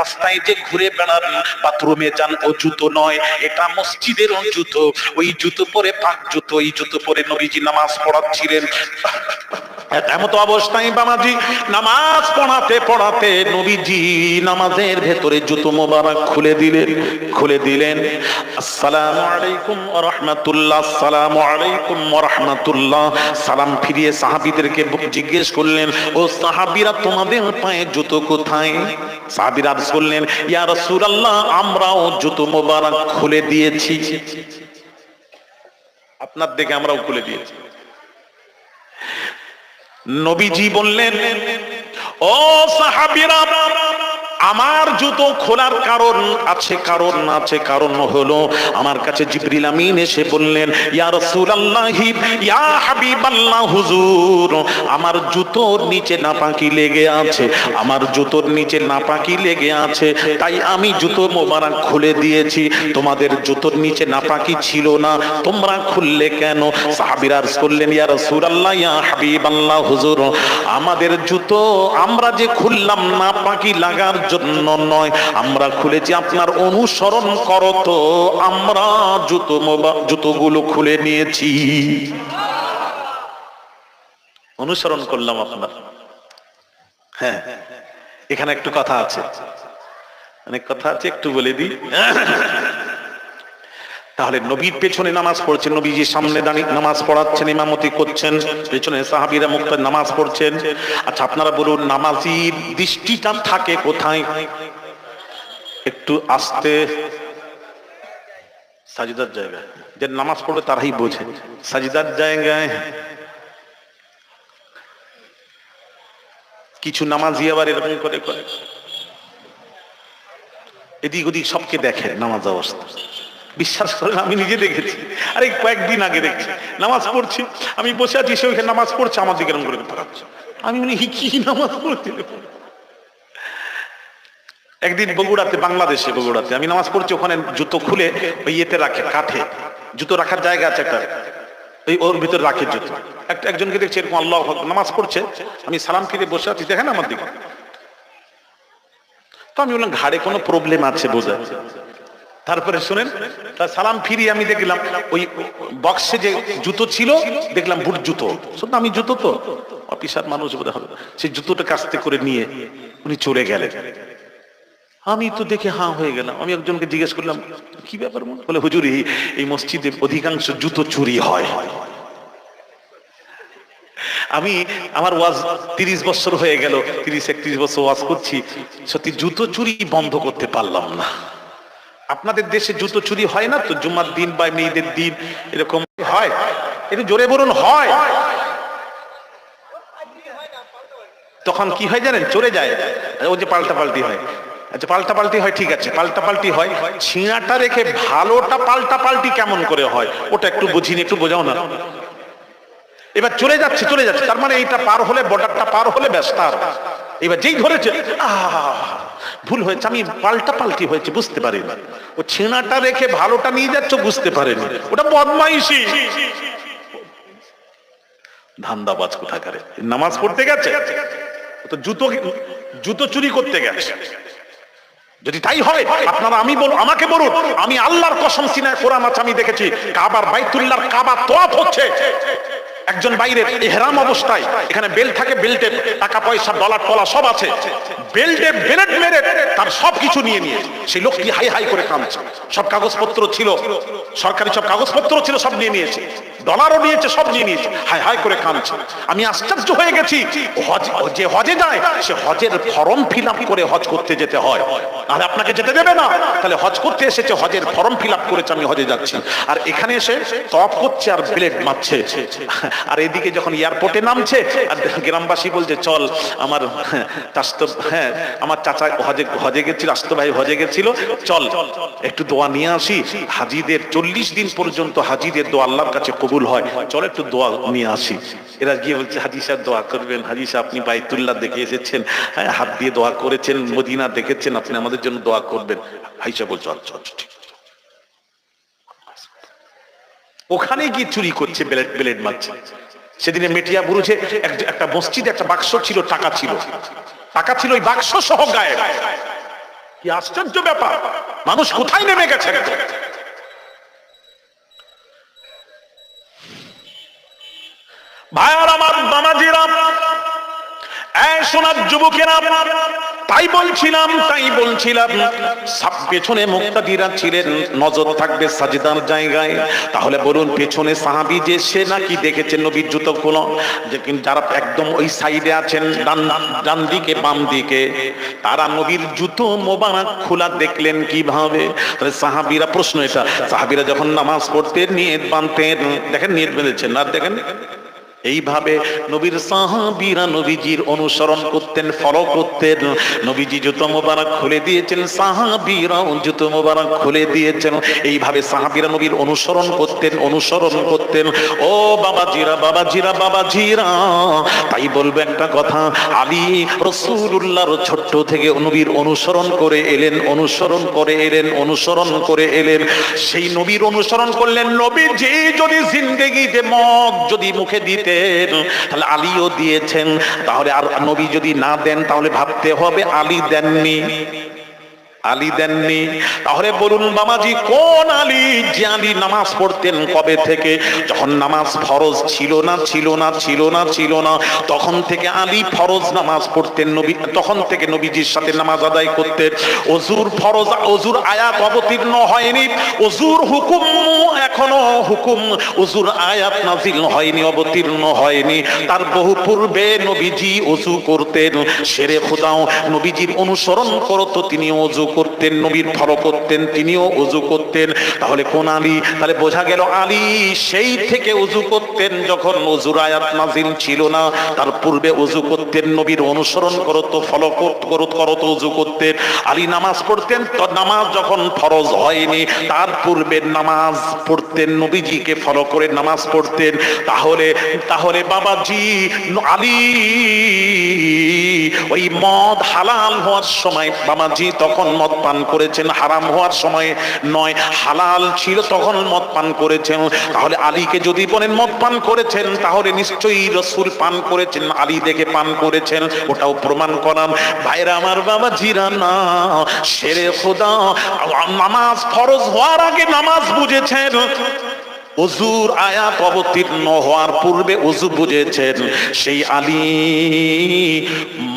রাস্তায় যে ঘুরে বেড়ান, বাথরুমে যান, ও জুতো নয়, এটা মসজিদের জুতো। ওই জুতো পরে, পাক জুতো, এই জুতো পরে নবীজি নামাজ পড়াচ্ছিলেন। এমত অবস্থায় বাবাজি নামাজ পড়াতে পড়াতে নবীজি নামাজের ভেতরে জুতো মোবারক খুলে দিলেন। আসসালামু আলাইকুম ওয়া রাহমাতুল্লাহ, আসসালামু আলাইকুম ওয়া রাহমাতুল্লাহ। সালাম ফিরিয়ে সাহাবীদেরকে জিজ্ঞেস করলেন, ও সাহাবীরা তোমাদের পায়ে জুতো কোথায়? সাহাবীরা আরজ করলেন, ইয়া রাসূলুল্লাহ আমরাও জুতো মোবারক খুলে দিয়েছি, আপনার দেখে আমরাও খুলে দিয়েছি। নবীজি বললেন, ও সাহাবীরা আমার জুতো খোলার কারণ আছে, কারণ হলো আমার কাছে জিবরিল আমিন এসে বললেন, ইয়া রাসূলুল্লাহ ইয়া হাবিবাল্লাহ হুজুর, আমার জুতোর নিচে নাপাকি লেগে আছে, আমার জুতোর নিচে নাপাকি লেগে আছে, তাই আমি জুতো মোবারক খুলে দিয়েছি। তোমাদের জুতোর নিচে নাপাকি ছিল না, তোমরা খুললে কেন? সাহাবীরা আরজ করলেন, ইয়া রাসূলুল্লাহ ইয়া হাবিবাল্লাহ হুজুর, আমাদের জুতো আমরা যে খুললাম নাপাকি লাগার জন্য নয়, আমরা খুলেছি আপনার অনুসরণ করো তো আমরা জুতোগুলো খুলে নিয়েছি, অনুসরণ করলাম আপনার। হ্যাঁ, এখানে একটু কথা আছে, অনেক কথা আছে, একটু বলে দিই। তাহলে নবীর পেছনে নামাজ পড়ছেন, নবীজির সামনে দাঁড়িয়ে নামাজ পড়াচ্ছেন, ইমামতি করছেন, পেছনে সাহাবীরা মুক্তার নামাজ পড়ছেন। আচ্ছা আপনারা বলুন, নামাজির দৃষ্টিটা থাকে কোথায়? একটু আস্তে, সাজদার জায়গায়। যে নামাজ পড়বে তারাই বোঝে, সাজদার জায়গায়। কিছু নামাজি আবার এরকম করে এদিক ওদিক সবকে দেখে নামাজ অবস্থা। বিশ্বাস করেন আমি নিজে দেখেছি, আরে কয়েকদিন আগে দেখছি নামাজ পড়ছি, আমি বসে আছি, সে ওইখানে নামাজ পড়ছে, আমার দিকে এরকম করে তাকাচ্ছে। আমি বলি কি নামাজ পড়ছি? একদিন বগুড়াতে, বাংলাদেশে বগুড়াতে আমি নামাজ পড়ছি, ওখানে জুতো খুলে ওই ইয়েতে রাখে, কাঠে জুতো রাখার জায়গা আছে একটা, ওই ওর ভিতরে রাখে জুতো। একজনকে দেখছি এরকম আল্লাহু আকবার নামাজ পড়ছে, আমি সালাম ফিরে বসে আছি, দেখেন আমার দিকে। তো আমি বললাম ঘাড়ে কোনো প্রবলেম আছে বোঝা। তারপরে শুনেন, তার সালাম ফিরিয়ে আমি দেখলাম ওই বক্সে যে জুতো ছিল, দেখলাম বুট জুতো। শুধু আমি জুতো তো অফিসার মানুষ বোধ হবে, সেই জুতোটা কাস্তে করে নিয়ে উনি চলে গেলেন। আমি তো দেখে হাঁ হয়ে গেলাম। আমি একজনকে জিজ্ঞেস করলাম কি ব্যাপার? বলে হুজুর এই মসজিদে অধিকাংশ জুতো চুরি হয়। আমি আমার ওয়াজ 30 বছর হয়ে গেল, 30-31 বছর ওয়াজ করছি, সত্যি জুতো চুরি বন্ধ করতে পারলাম না। আপনাদের দেশে জুতো চুরি হয় না তো? জুমার দিন বা মেয়েদের দিন এরকম হয়? একটু জোরে বলুন। হয়। তখন কি হয় জানেন? চলে যায়, ওই যে পাল্টাপাল্টি হয়। আচ্ছা পাল্টাপাল্টি হয়, ঠিক আছে, পাল্টাপাল্টি হয়। ছিঁড়াটা রেখে ভালোটা পাল্টাপাল্টি কেমন করে হয় ওটা একটু বুঝিনি, একটু বোঝাও না। এবার চলে যাচ্ছে, তার মানে এইটা পার হলে, বর্ডারটা পার হলে ব্যাস, তার এবার যেই ধরেছে ভুল হয়েছে, আমি পাল্টি হয়েছে বুঝতে পারিনি, ও ছেঁড়াটা রেখে ভালোটা নিয়ে যাচ্ছ বুঝতে পারেনি, ওটা বদমাইশি। ধান্দাবাজ কোথাকারে, নামাজ পড়তে গেছে তো জুতো চুরি করতে গেছে। যদি তাই হয় আপনারা আমাকে বলুন, আমি আল্লাহর কসম সিনায় কোরআন আছে, আমি দেখেছি কাবার বাইতুল্লাহর কাবা তওয়াফ হচ্ছে, একজন বাইরে ইহরাম অবস্থায়, এখানে বেল্ট থাকে, বেল্টে টাকা পয়সা ডলার টলা সব আছে, বেল্টে বেলেট মেরে তার সবকিছু নিয়ে সেই লোকটি হাই হাই করে কাঁদছে। সব কাগজপত্র ছিল, সরকারি সব কাগজপত্র ছিল, সব নিয়ে নিয়েছে, ডলারও নিয়েছে, সব নিয়ে নিয়েছে, হাই হাই করে কাঁদছে। আমি আশ্চর্য হয়ে গেছি, যে হজে যায় সে হজের ফর্ম ফিল আপ করে হজ করতে যেতে হয়, আর আপনাকে যেতে দেবে না। তাহলে হজ করতে এসেছে, হজের ফর্ম ফিল আপ করেছে আমি হজে যাচ্ছি, আর এখানে এসে তওয়াফ করছে আর ব্লেড মারছে। আর এদিকে যখন এয়ারপোর্টে নামছে আর গ্রামবাসী বলছে চল আমার আমার চাচা হজে গেছিল, আস্তো ভাই হজে গেছিল, চল একটু দোয়া নিয়ে আসি, হাজিদের 40 দিন পর্যন্ত হাজিদের দোয়া আল্লাহর কাছে কবুল হয়, চল একটু দোয়া নিয়ে আসি। এরা গিয়ে বলছে হাজি সাহেব দোয়া করবেন, হাজি সাহেব আপনি বাইতুল্লাহ দেখে এসেছেন, হাত দিয়ে দোয়া করেছেন, মদিনা দেখেছেন, আপনি আমাদের জন্য দোয়া করবেন। হাজি সাহেব বলছে চল ঠিক। ওখানে গিয়ে চুরি করছে, ব্লেড মারছে। সেদিনে মেটিয়া বুরুজে একটা মসজিদে একটা বাক্স ছিল, টাকা ছিল, ওই বাক্স সহ গায়েব। কি আশ্চর্য ব্যাপার, মানুষ কোথায় নেমে গেছে। ভাইয়ার আমার, মামাজিরা, সোনার যুবকেরা, তাই বলছিলাম পেছনে মুক্তাদিরা ছিলেন, নজর থাকবে সাজদার জায়গায়। তাহলে বলুন পেছনে সাহাবী যে সে নাকি দেখেছেন নবীর জুতো খোলা, যে যারা একদম ওই সাইডে আছেন ডান দিকে বাম দিকে, তারা নবীর জুতো মোবারক খোলা দেখলেন কিভাবে? তাহলে সাহাবীরা, প্রশ্ন এটা, সাহাবীরা যখন নামাজ পড়তেন নিয়ত বাঁধতেন, দেখেন নিয়ত বেঁধেছেন আর দেখেন এইভাবে নবীর সাহাবীরা নবীজির অনুসরণ করতেন, ফলো করতেন। নবীজি জুতো মোবারক খুলে দিয়েছেন, সাহাবীরাও জুতো মোবারক খুলে দিয়েছেন। এইভাবে সাহাবীরা নবীর অনুসরণ করতেন। ও বাবাজিরা, তাই বলবো একটা কথা, আলী রাসূলুল্লাহর ছোট্ট থেকে নবীর অনুসরণ করে এলেন। সেই নবীর অনুসরণ করলেন। নবীজি যদি জিন্দেগিতে মদ যদি মুখে দিতে তাহলে আলীও দিয়েছেন, তাহলে আর নবী যদি না দেন তাহলে ভাবতে হবে আলী দেননি। তাহলে বলুন বাবাজি, কোন আলী? যে আলী নামাজ পড়তেন কবে থেকে? যখন নামাজ ফরজ ছিল না, তখন থেকে আলী ফরজ নামাজ পড়তেন। নবী তখন থেকে নবীজির সাথে নামাজ আদায় করতেন। ওযুর আয়াত অবতীর্ণ হয়নি, ওযুর হুকুম এখনো ওযুর আয়াত নাযিল হয়নি, অবতীর্ণ হয়নি। তার বহু পূর্বে নবীজি ওযু করতেন। শেরে খোদাও নবীজির অনুসরণ করত, তিনি ওযু করতেন, নবীর ফলো করতেন, তিনিও ওযু করতেন। তাহলে কোন আলী? তাহলে বোঝা গেল আলী সেই থেকে ওযু করতেন যখন ওযুর আয়াত নাযিল ছিল না, তার পূর্বে ওযু করতেন, নবীর অনুসরণ করত, ফলো করত, ওযু করতেন। আলী নামাজ পড়তেন, তো নামাজ যখন ফরজ হয়নি তার পূর্বে নামাজ পড়তেন, নবীজিকে ফলো করে নামাজ পড়তেন। তাহলে বাবাজি, আলী ওই মদ হালাল হওয়ার সময় বাবাজি তখন মদ পান করেছেন, হারাম হওয়ার সময় নয়, হালাল ছিল তখন মদ পান করেছেন। তাহলে আলীকে যদি বলেন মদ পান করেছেন, তাহলে নিশ্চয়ই রাসূল পান করেছেন, আলী দেখে পান করেছেন, ওটাও প্রমাণ করাম। ভাইরা আমার, বাবাজিরা, না, শেরে খোদা নামাজ ফরজ হওয়ার আগে নামাজ বুঝেছেন, ওযুর আয়াত অবতীর্ণ হওয়ার পূর্বে ওযু বুঝেছেন। সেই আলী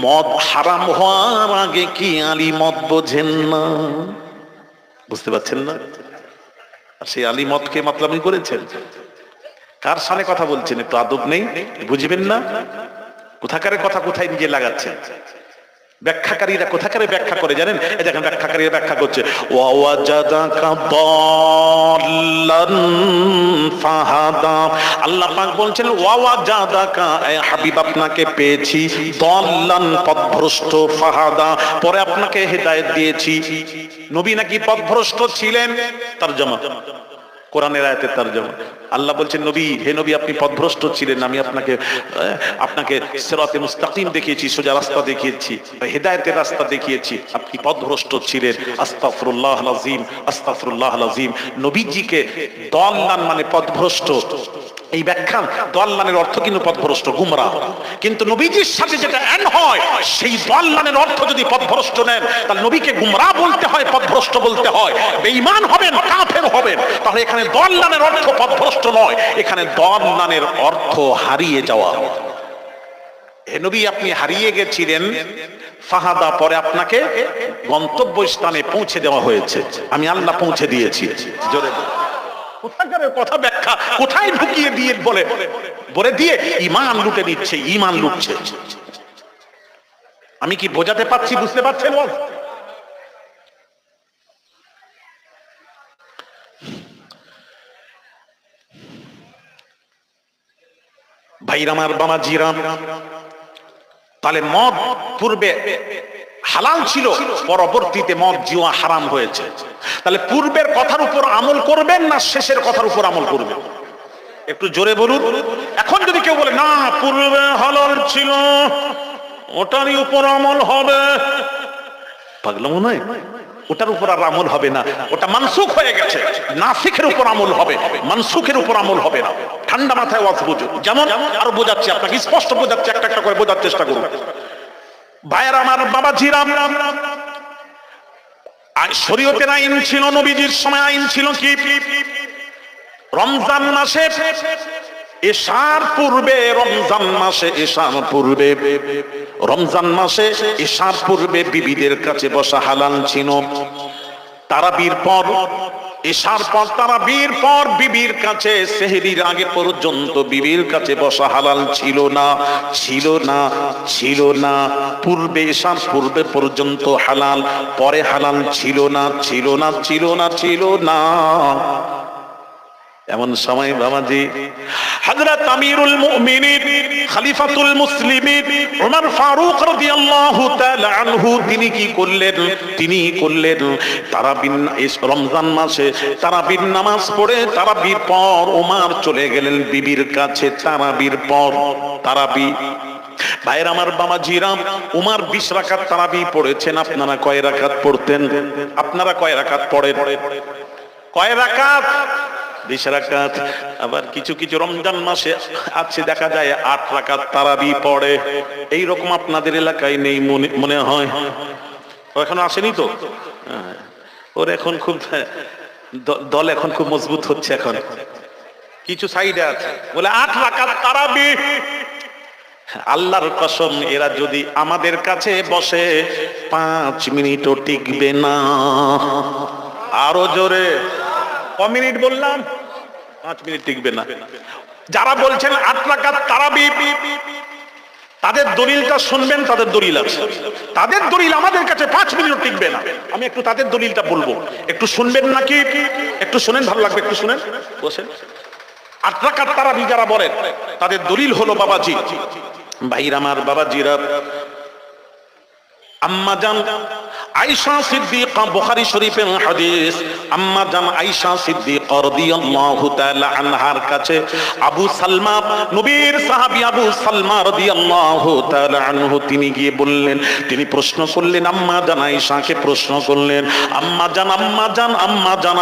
মদ হারাম হওয়ার আগে কি আলী মদ বোঝেন না? বুঝতে পারছেন না? আর সেই আলী মদকে মাতলামি করেছেন। কার সামনে কথা বলছেন? একটু আদব নেই, বুঝবেন না? কোথাকারের কথা কোথায় নিজে লাগাচ্ছেন? ব্যাখ্যাকারীরা কোথাকারে ব্যাখ্যা করে জানেন? এই দেখেন ব্যাখ্যাকারীরা ব্যাখ্যা করছে, ওয়াজাদাকা দাল্লান ফাহাদা। আল্লাহ পাক বলছেন ওয়াজাদাকা, এ হাবিব আপনাকে পেয়েছি, দাল্লান পথভ্রষ্ট, ফাহাদা পরে আপনাকে হেদায়েত দিয়েছি। নবী নাকি পথভ্রষ্ট ছিলেন? তরজমা কোরআনের আয়াতের তরজমা। আল্লাহ বলছেন, নবী, হে নবী, আপনি পথভ্রষ্ট ছিলেন, আমি আপনাকে সিরাতে মুস্তাকিম দেখিয়েছি, সোজা রাস্তা দেখিয়েছি, হেদায়েতের রাস্তা দেখিয়েছি, আপনি পথভ্রষ্ট ছিলেন। আস্তাগফিরুল্লাহল আযীম, আস্তাগফিরুল্লাহল আযীম। নবীজিকে দাল্লান মানে পথভ্রষ্ট, এই ব্যাখ্যা দাল্লানের অর্থ কিন্তু পথভ্রষ্ট, গুমরাহ। কিন্তু নবীজির সাথে যেটা এন হয়, সেই দাল্লানের অর্থ যদি পথভ্রষ্ট নেন, তাহলে নবীকে গুমরাহ বলতে হয়, পথভ্রষ্ট বলতে হয়, বেঈমান হবেন, কাফের হবেন। তাহলে এখানে দাল্লানের অর্থ পথভ্রষ্ট নয়, এখানে দাল্লানের অর্থ হারিয়ে যাওয়া। হে নবী, আপনি হারিয়ে গেছিলেন, ফাহাদা, পরে আপনাকে গন্তব্যস্থানে পৌঁছে দেওয়া হয়েছে, আমি আল্লাহ পৌঁছে দিয়েছি। জোরে কোথাকারের কথা ব্যাখ্যা কোথায় ঢুকিয়ে দিয়ে বলে দিয়ে ঈমান লুটে নিচ্ছে, ঈমান লুটছে। আমি কি বোঝাতে পারছি, বুঝতে পারছেন? ভাইরা আমার, বাবাজিরা, তাহলে মদ পূর্বে হালাল ছিল, পরবর্তীতে মদ জুয়া হারাম হয়েছে। তাহলে পূর্বের কথার উপর আমল করবেন না শেষের কথার উপর আমল করবেন? একটু জোরে বলুন। এখন যদি কেউ বলে না পূর্বে হালাল ছিল, ওটারই উপর আমল হবে, পাগলা মনে হয়, ওটার উপর আর আমল হবে না, ওটা মানসুখ হয়ে গেছে, নাসিখের উপর আমল হবে, মানসুখের উপর আমল হবে না। ঠান্ডা মাথায় ওয়াজ বুঝুন। যেমন আরো বোঝাচ্ছি আপনাকে, স্পষ্ট বোঝাচ্ছি, একটা একটা করে বোঝার চেষ্টা করুন। ভাইয়ের আমার, বাবাজিরা, শরীয়তের আইন ছিল, নবীজির সময় আইন ছিল কি? রমজান মাসে এশার পূর্বে, রমজান মাসে এশার পূর্বে বিবিদের কাছে বসা হালাল ছিল। তারাবির পর, এশার পর, তারাবির পর বিবির কাছে, সেহরির আগে পর্যন্ত বিবির কাছে বসা হালাল ছিল না। পূর্বে, এশার পূর্বে পর্যন্ত হালাল, পরে হালাল ছিল না। এমন সময় বাবাজি হযরত আমিরুল মুমিনিন, খলিফাতুল মুসলিমিন ওমর ফারুক রাদিয়াল্লাহু তাআলা আনহু, তিনি কি করলেন? তিনি করলেন তারাবির, রমজান মাসে তারাবির নামাজ পড়ে, তারাবির পর ওমর চলে গেলেন বিবির কাছে। তারাবির পর, তারাবি, ভাইয়ের আমার, বাবাজিরা, ওমর 20 রাকাত তারাবি পড়েছেন। আপনারা কয় রাকাত পড়তেন? আপনারা কয় রাকাত পড়েন? কয় রাকাত? 20 রাকাত। আবার কিছু কিছু রমজান মাসে আছে, দেখা যায় 8 রাকাত তারাবি পড়ে। এইরকম আপনাদের এলাকায় নেই মনে হয়? এখনো আসেনি তো? ওর এখন খুব দল এখন খুব মজবুত হচ্ছে। এখন কিছু সাইডে আছে বলে 8 রাকাত তারাবি। আল্লাহর কসম, এরা যদি আমাদের কাছে বসে 5 মিনিটও টিকবে না। আরো জোরে, ক মিনিট বললাম? 5 মিনিট টিকবে না। যারা বলছেন 8 রাকাত তারাবি, তাদের দলিলটা শুনবেন। তাদের দলিল আছে, তাদের দলিল আমাদের কাছে 5 মিনিট টিকবে না। আমি একটু তাদের দলিলটা বলবো, একটু শুনবেন নাকি? একটু শুনেন, ভালো লাগবে, একটু শুনেন, বসেন। 8 রাকাত তারাবি যারা বলেন, তাদের দলিল হলো, বাবাজি, ভাইরা আমার, বাবাজিরা, আম্মা জান আয়েশা সিদ্দিকা, বুখারী শরীফের হাদিস, আম্মা জান আয়েশা সিদ্দিকা রাদিয়াল্লাহু তাআলা আনহার কাছে আবু সালমা, নবীর সাহাবী আবু সালমা রাদিয়াল্লাহু তাআলা আনহু, তিনি গিয়ে বললেন, তিনি প্রশ্ন করলেন, আম্মা জান আয়েশাকে প্রশ্ন করলেন, আম্মা জান,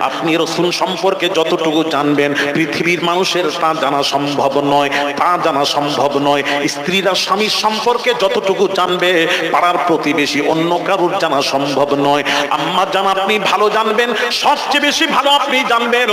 আপনি রাসূল সম্পর্কে যতটুকু জানবেন পৃথিবীর মানুষের তা জানা সম্ভব নয়। স্ত্রীরা স্বামীর সম্পর্কে যতটুকু জানবে, পাড়ার প্রতিবেশী অন্য কারুর জানা সম্ভব নয়। আম্মা জান, আপনি ভালো জানবেন, সবচেয়ে বেশি ভালো আপনি জানবেন।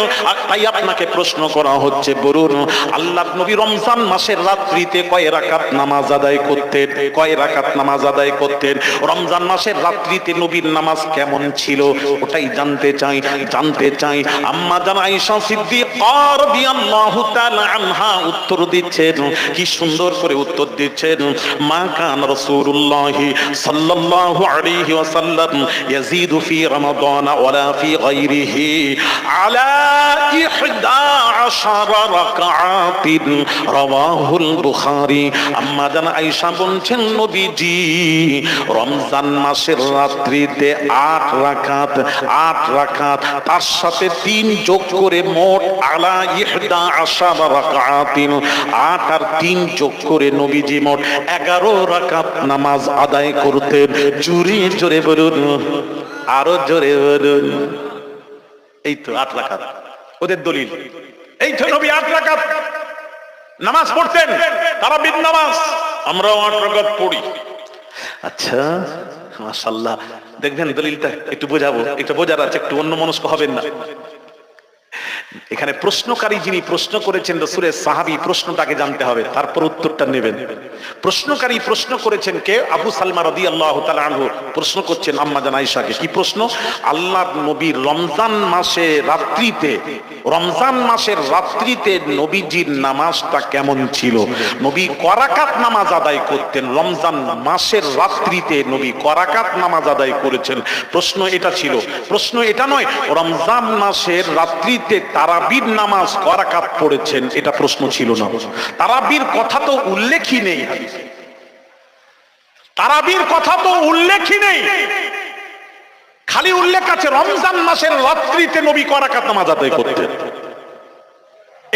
তাই আপনাকে প্রশ্ন করা হচ্ছে, বলুন, আল্লাহর নবী রমজান মাসের রাত্রিতে কয় রাকাত নামাজ আদায় করতেন? কয় রাকাত নামাজ আদায় করতেন? রমজান মাসের রাত্রিতে নবীর নামাজ কেমন ছিল, ওটাই জানতে চাই। আম্মা জান আয়েশা সিদ্দিকা রাদিয়াল্লাহু তাআলা আনহা উত্তর দিচ্ছেন, কি সুন্দর করে উত্তর দিচ্ছেন, মা কান রাসূলুল্লাহি সাল্লাল্লাহু আলাইহি ওয়াসাল্লাম ইয়াজিদু ফি রমাদান ওয়ালা ফি গায়রিহি নবীজি আলা 11 রাকাতিন রাওয়াহুল বুখারী। আম্মা জান আয়েশা বলছেন নবীজি রমজান মাসের রাত্রিতে 8 রাকাত তার সাথে 3 যোগ করে মোট আলা 11 রাকাতিন 8 আর 3 যোগ করে নবীজি মোট 11 রাকাত নামাজ আদায় করতেন। জোরে জোরে বলুন, আরো জোরে বলুন। এই তো 8 রাকাত ওদের দলিল। এই তো নবী 8 রাকাত নামাজ পড়তেন, তারাবির নামাজ। আমরাও 8 রাকাত পড়ি। আচ্ছা মাশাআল্লাহ, দেখবেন দলিলটা একটু বোঝাবো, একটু বোঝার আছে, একটু অন্যমনস্ক হবেন না। এখানে প্রশ্নকারী যিনি প্রশ্ন করেছেন রাসূলের সাহাবী, প্রশ্নটাকে জানতে হবে, তারপর উত্তরটা নেবেন। প্রশ্নকারী প্রশ্ন করেছেন কে? আবু সালমা রাদিয়াল্লাহু তাআলা আনহু প্রশ্ন করছেন আম্মা জান আয়েশাকে। কি প্রশ্ন? আল্লাহর নবী রমজান মাসের রাত্রিতে নবীজির নামাজটা কেমন ছিল? নবী কয় রাকাত নামাজ আদায় করতেন? রমজান মাসের রাত্রিতে নবী কয় রাকাত নামাজ আদায় করেছেন? প্রশ্ন এটা ছিল। প্রশ্ন এটা নয় রমজান মাসের রাত্রিতে তারাবির নামাজ কয় রাকাত পড়েছেন, এটা প্রশ্ন ছিল না। তারাবির কথা তো উল্লেখই নেই, তারাবির কথা তো উল্লেখই নেই। খালি উল্লেখ আছে রমজান মাসের রাত্রিতে নবী কয় রাকাত নামাজ আদায় করতেন,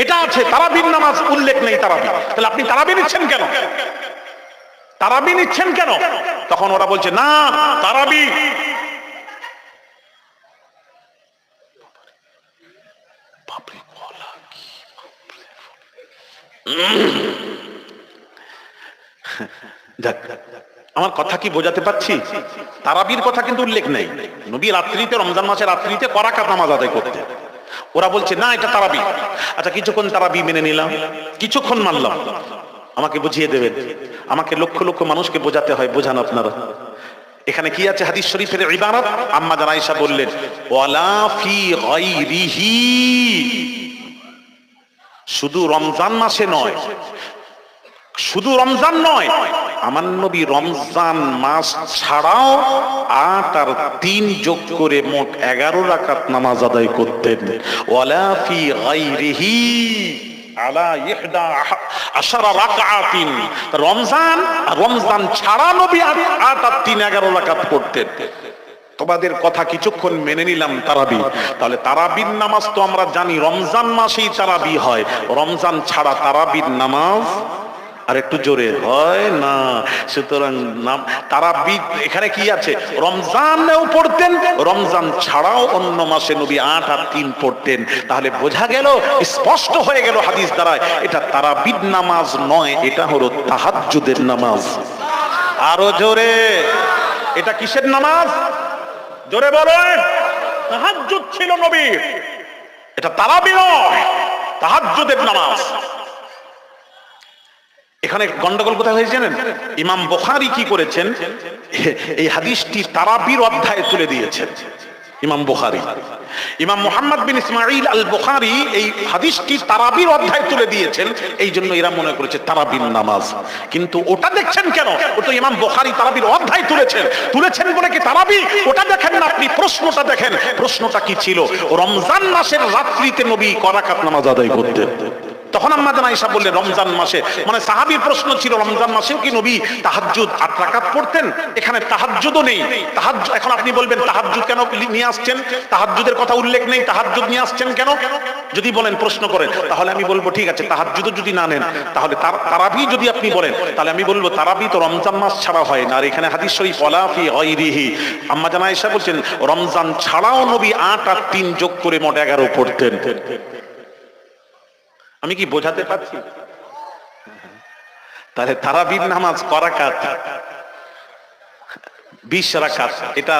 এটা আছে। তারাবির নামাজ উল্লেখ নেই। তারাবি, তাহলে আপনি তারাবি নিচ্ছেন কেন? তারাবি নিচ্ছেন কেন? তখন ওরা বলছে না তারাবি আমার কথা কি বোঝাতে পারছি? তারাবির কথা কিন্তু উল্লেখ নেই। নবী রাত্রিতে, রমজান মাসের রাত্রিতে কয় রাকাত নামাজ আদায় করতেন। ওরা বলছে না এটা তারাবি। আচ্ছা কিছুক্ষণ তারাবি মেনে নিলাম, কিছুক্ষণ মানলাম, আমাকে বুঝিয়ে দেবেন। আমাকে লক্ষ লক্ষ মানুষকে বোঝাতে হয়, বোঝান আপনারা। এখানে কি আছে হাদিস শরীফের ইবারত? আম্মা জান আয়েশা বললেন ওয়ালা ফি গায়রিহি, শুধু রমজান মাসে নয়, শুধু রমজান নয়, আমার নবী রমজান মাস ছাড়াও 8 আর 3 যোগ করে মোট 11 রাকাত নামাজ আদায় করতেন। ওয়ালা ফি গায়রিহি আলা 11 রাকাতিন, রমজান ছাড়া নবী 8 আর 3 11 রাকাত পড়তেন। তোমাদের কথা কিছুক্ষণ মেনে নিলাম তারাবি। তাহলে তারাবির নামাজ তো আমরা জানি রমজান মাসেই তারাবি হয়, রমজান ছাড়া তারাবির নামাজ আর একটু জোরে হয় না। সুতরাং তারাবি এখানে কি আছে? রমজানেও পড়তেন, রমজান ছাড়াও অন্য মাসে নবী 8 আর 3 পড়তেন। তাহলে বোঝা গেল, স্পষ্ট হয়ে গেল হাদিস দ্বারা, এটা তারাবির নামাজ নয়, এটা হলো তাহাজ্জুদের নামাজ। আরো জোরে, এটা কিসের নামাজ? জোরে বলেন। তাহাজ্জুদ ছিল নবীর, এটা তারাবি নয়, তাহাজ্জুদের নামাজ। এখানে গন্ডগোল কোথায় হয়েছে জানেন? ইমাম বুখারী কি করেছেন, এই হাদিসটি তারাবির অধ্যায়ে তুলে দিয়েছেন। ইমাম বুখারী, ইমাম মুহাম্মদ বিন ইসমাঈল আল বুখারী এই হাদিসটি তারাবির অধ্যায়ে তুলে দিয়েছেন। এই জন্য এরা মনে করেছে তারাবির নামাজ। কিন্তু ওটা দেখছেন কেন? ওটা ইমাম বুখারী তারাবির অধ্যায়ে তুলেছেন বলে কি তারাবি? ওটা দেখেন না আপনি, প্রশ্নটা দেখেন। প্রশ্নটা কি ছিল? রমজান মাসের রাত্রিতে নবী কয় রাকাত নামাজ আদায় করতেন? তখন আম্মা জান আয়েশা বললেন রমজান মাসে, মানে সাহাবীর প্রশ্ন ছিল রমজান মাসেও কি নবী তাহাজ্জুদ 8 রাকাত পড়তেন? এখানে তাহাজ্জুদও নেই। এখন আপনি বলবেন তাহাজ্জুদ কেন নিয়ে আসছেন? তাহাজ্জুদের কথা উল্লেখ নেই, তাহাজ্জুদ নিয়ে আসছেন কেন? যদি বলেন, প্রশ্ন করেন, তাহলে আমি বলবো ঠিক আছে, তাহাজ্জুদও যদি না নেন, তাহলে তারাবি যদি আপনি বলেন, তাহলে আমি বলবো তারাবি তো রমজান মাস ছাড়া হয় না। আর এখানে হাদিস শরীফ ওয়ালা ফি গায়রিহি, আম্মা জান আয়েশা বলছেন রমজান ছাড়াও নবী 8 আর 3 যোগ করে মোট 11 পড়তেন। আমি কি বোঝাতে পারছি? তাহলে তারাবির নামাজ কয় রাকাত? 20 রাকাত। এটা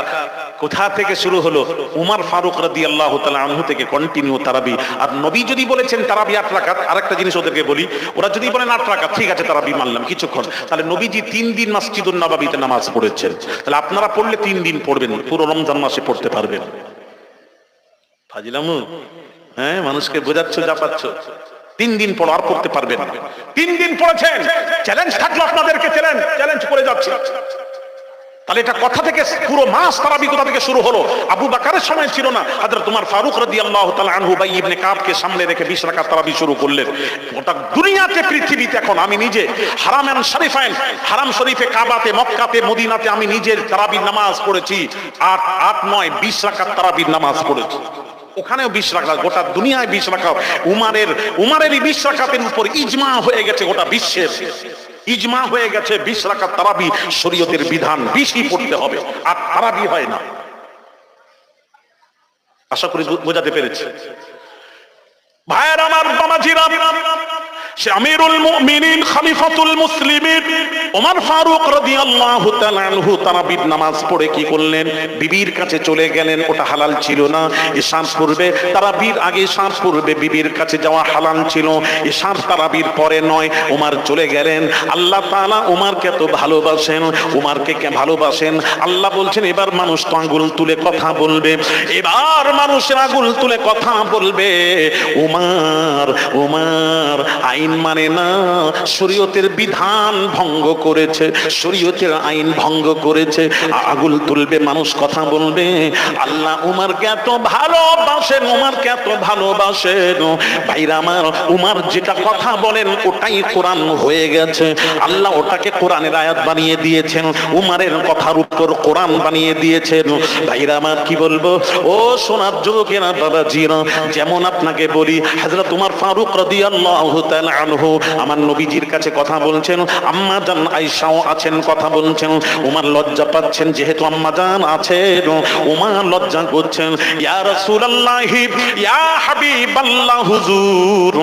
কোথা থেকে শুরু হলো? উমর ফারুক রাদিয়াল্লাহু তাআলা আনহু থেকে কন্টিনিউ তারাবি। আর নবী যদি বলেছেন তারাবি 8 রাকাত, আরেকটা জিনিস ওদেরকে বলি, ওরা যদি বলেন 8 রাকাত, ঠিক আছে তারাবি মানলাম কিছুক্ষণ, তাহলে নবীজি 3 দিন মসজিদুন নববীতে নামাজ পড়েছেন। তাহলে আপনারা পড়লে 3 দিন পড়বেন, পুরো রমজান মাসে পড়তে পারবেন। ফাজিলামু, হ্যাঁ, মানুষকে বোঝাচ্ছ, যা পাচ্ছ। 3 দিন পড়ো, আর পড়তে পারবেন না। 3 দিন পড়েছেন, চ্যালেঞ্জ থাকলো আপনাদেরকে, চ্যালেঞ্জ করে যাচ্ছে। তাহলে এটা কথা থেকে পুরো মাস তারাবি কোথা থেকে শুরু হলো? আবু বকরের সময় ছিল না, হযরত উমর ফারুক রাদিয়াল্লাহু তাআলা আনহু উবাই ইবনে কাবকে সামনে রেখে 20 রাকাত তারাবি শুরু করলেন। গোটা দুনিয়াতে পৃথিবীতে এখন আমি নিজে হারামাইন শরীফাইন, হারাম শরীফে, কাবাতে, মক্কাতে, মদিনাতে আমি নিজে তারাবির নামাজ পড়েছি। 8 9 20 রাকাত তারাবির নামাজ পড়েছি। ওখানেও 20 রাকাত, গোটা দুনিয়ায় 20 রাকাত। উমারের 20 রাকাতের উপর ইজমা হয়ে গেছে, গোটা বিশ্বের ইজমা হয়ে গেছে 20 রাকাত তারাবি শরীয়তের বিধান, 20ই পড়তে হবে, আর তারাবি হয় না। আশা করি বোঝাতে পেরেছি। ভাইয়ের আমার, বাবাজিরা, সে আমিরুল মুমিনিন খলিফাতুল মুসলিমিন ওমর ফারুক রাদিয়াল্লাহু তাআলা আনহু তারাবির নামাজ পড়ে কি করলেন? বিবির কাছে চলে গেলেন। ওটা হালাল ছিল না। ইশার পূর্বে, তারাবির আগে ইশার পূর্বে বিবির কাছে যাওয়া হালাল ছিল, ইশার তারাবির পরে নয়। ওমর চলে গেলেন। আল্লাহ তাআলা ওমরকে তো ভালোবাসেন, ওমরকে কে ভালোবাসেন? আল্লাহ বলছেন এবার মানুষ তো আঙ্গুল তুলে কথা বলবে, এবার মানুষের আঙ্গুল তুলে কথা বলবে। ওমর আইন মানে না, শরীয়তের বিধান ভঙ্গ করেছে, শরীয়তের আইন ভঙ্গ করেছে, আগুল তুলবে, মানুষ কথা বলবে। আল্লাহ উমরকে এত ভালোবাসেন, উমরকে এত ভালোবাসেন। ভাইরা আমার, উমর যেটা কথা বলেন ওটাই কোরআন হয়ে গেছে। আল্লাহ ওটাকে কোরআনের আয়াত বানিয়ে দিয়েছেন, উমরের কথার উপর কোরআন বানিয়ে দিয়েছেন। ভাইরা আমার, কি বলবো ও সোনার যুবকেরা, বাবাজিরা, যেমন আপনাকে বলি, হযরত উমর ফারুক রাদিয়াল্লাহু তাআলা আনহু আমার নবীজির কাছে কথা বলছেন, আম্মা জান আয়েশাও আছেন, কথা বলছেন। উমর লজ্জা পাচ্ছেন, যেহেতু আম্মা জান আছেন, উমর লজ্জা করছেন। ইয়া রাসূলুল্লাহ, ইয়া হাবিবাল্লাহ হুজুর,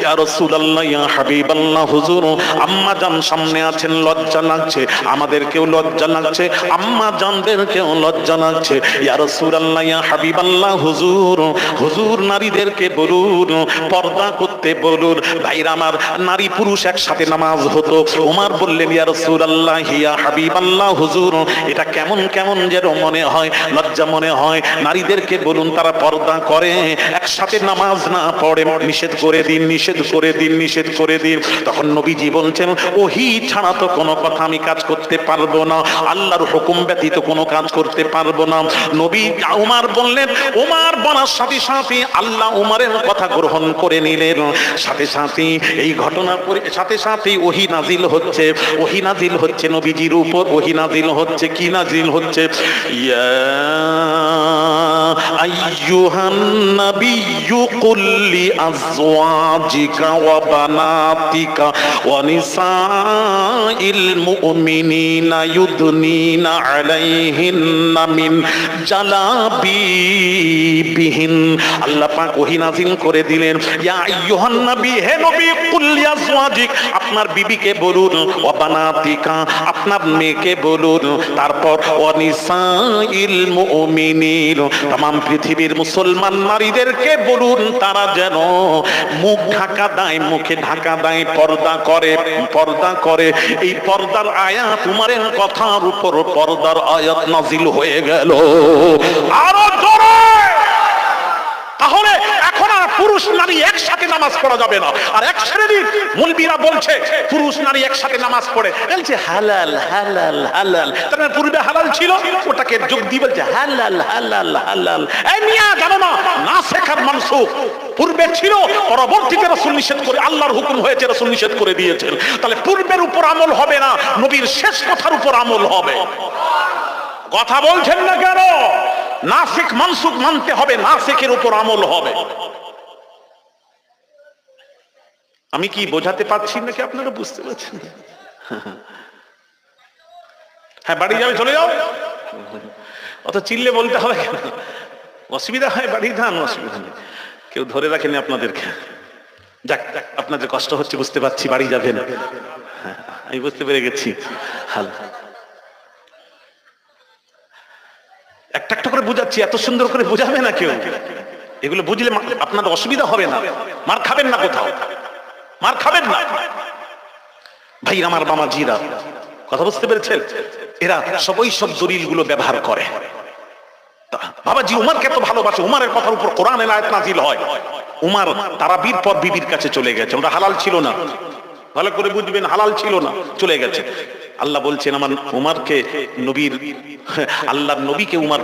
ইয়া রাসূলুল্লাহ, ইয়া হাবিবাল্লাহ হুজুর, আম্মা জান সামনে আছেন, লজ্জা লাগছে, আমাদেরকেও লজ্জা লাগছে, আম্মা জানদেরকেও লজ্জা লাগছে। ইয়া রাসূলুল্লাহ, ইয়া হাবিবাল্লাহ হুজুর, হুজুর নারীদেরকে বলুন পর্দা করতে বলুন। ভাইরা আমার, নারী পুরুষ একসাথে নামাজ হতো। ওমর বললেন ইয়া রাসূলুল্লাহ, ইয়া হাবিবাল্লাহ হুজুর, এটা কেমন কেমন যেন মনে হয়, লজ্জা মনে হয়। নারীদেরকে বলুন তারা পর্দা করে, একসাথে নামাজ না পড়ে, নিষেধ করে দিন, নিষেধ করে দিন, নিষেধ করে দিন। তখন নবীজি বলছেন, ওহী ছাড়া তো কোনো কথা আমি কাজ করতে পারবো না, আল্লাহর হুকুম ব্যতীত কোনো কাজ করতে পারবো না। নবী উমর বললেন, উমর বলার সাথে সাথে আল্লাহ উমরের কথা গ্রহণ করে নিলেন। সাথে সাথে এই ঘটনার সাথে সাথে ওহী নাজিল হচ্ছে, ওহী নাজিল হচ্ছে নবীজির উপর, ওহী নাজিল হচ্ছে, কি নাজিল হচ্ছে? ইয়া আইয়ুহান নাবিয়্যু কুল লি আজওয়াজিকা ওয়া বানাতিকা ওয়া নিসাইল মুমিনিনা ইউদনিনা আলাইহিন্না মিন জালাবিবিহিন। আল্লাহ পাক ওহী নাজিল করে দিলেন, ইয়া আইয়ুহান নবী, হে নবী, কুল লি আজওয়াজিক, আপনার বিবিকে বলুন, ওয়া বানাতিকা, আপনার মেয়েকে বলুন, তারপর ওয়া নিসাইল মুমিনিন, तमाम পৃথিবীর মুসলমান নারীদেরকে বলুন তারা যেন মুখ ঢাকা দেয়, মুখে ঢাকা দেয়, পর্দা করে, পর্দা করে। এই পর্দার আয়াত, উমরের কথার উপর পর্দার আয়াত নাজিল হয়ে গেল। আরো জোরে! তাহলে এখন আর পুরুষ নারী একসাথে নামাজ পড়া যাবে না। আর এক শ্রেণীর মুলবিরা বলছে পুরুষ নারী একসাথে নামাজ পড়ে, বলছে হালাল হালাল হালাল। তার পূর্বে হালাল ছিল, ওটাকে যোগ দিয়ে বলছে হালাল হালাল হালাল। এই মিয়া জানো না, নাসিখ আর মানসুখ পূর্বে ছিল, পরবর্তীতে রাসূল নিষেধ করে, আল্লাহর হুকুম হয়েছে, রাসূল নিষেধ করে দিয়েছেন। তাহলে পূর্বের উপর আমল হবে না, নবীর শেষ কথার উপর আমল হবে। কথা বলছেন না কেন? নাসিখ মানসুখ মানতে হবে, নাসিখের উপর আমল হবে। আমি কি বোঝাতে পারছি নাকি আপনারা বুঝতে পারছেন? হ্যাঁ, বাড়ি যাবে, চলে যাও, অত চিল্লে বলতে হবে কেন? অসুবিধা হয়, বাড়ি যান, অসুবিধা নেই, কেউ ধরে রাখেনি আপনাদেরকে। যাক, আপনাদের কষ্ট হচ্ছে বুঝতে পারছি, বাড়ি যাবেন, আমি বুঝতে পেরে গেছি। হাল একটা একটা করে বুঝাচ্ছি, এত সুন্দর করে বুঝাবে না কেউ। এগুলো বুঝলে আপনাদের অসুবিধা হবে না, মার খাবেন না, কোথাও মার খাবেন না। ভাই আমার, বামাজিরা, কথা বুঝতে পেরেছেন? এরা সবই সব দলিল গুলো ব্যবহার করে। বাবাজি উমরকে এত ভালোবাসে, উমরের কথার উপর কোরআনের আয়াত নাযিল হয়। উমর তারাবির পর বিবির কাছে চলে গেছে, ওটা হালাল ছিল না, ভালো করে বুঝবেন, হালাল ছিল না, চলে গেছে। আল্লাহ বলছেন আমার উমারকে নবীর আল্লাহর নবীকে উমার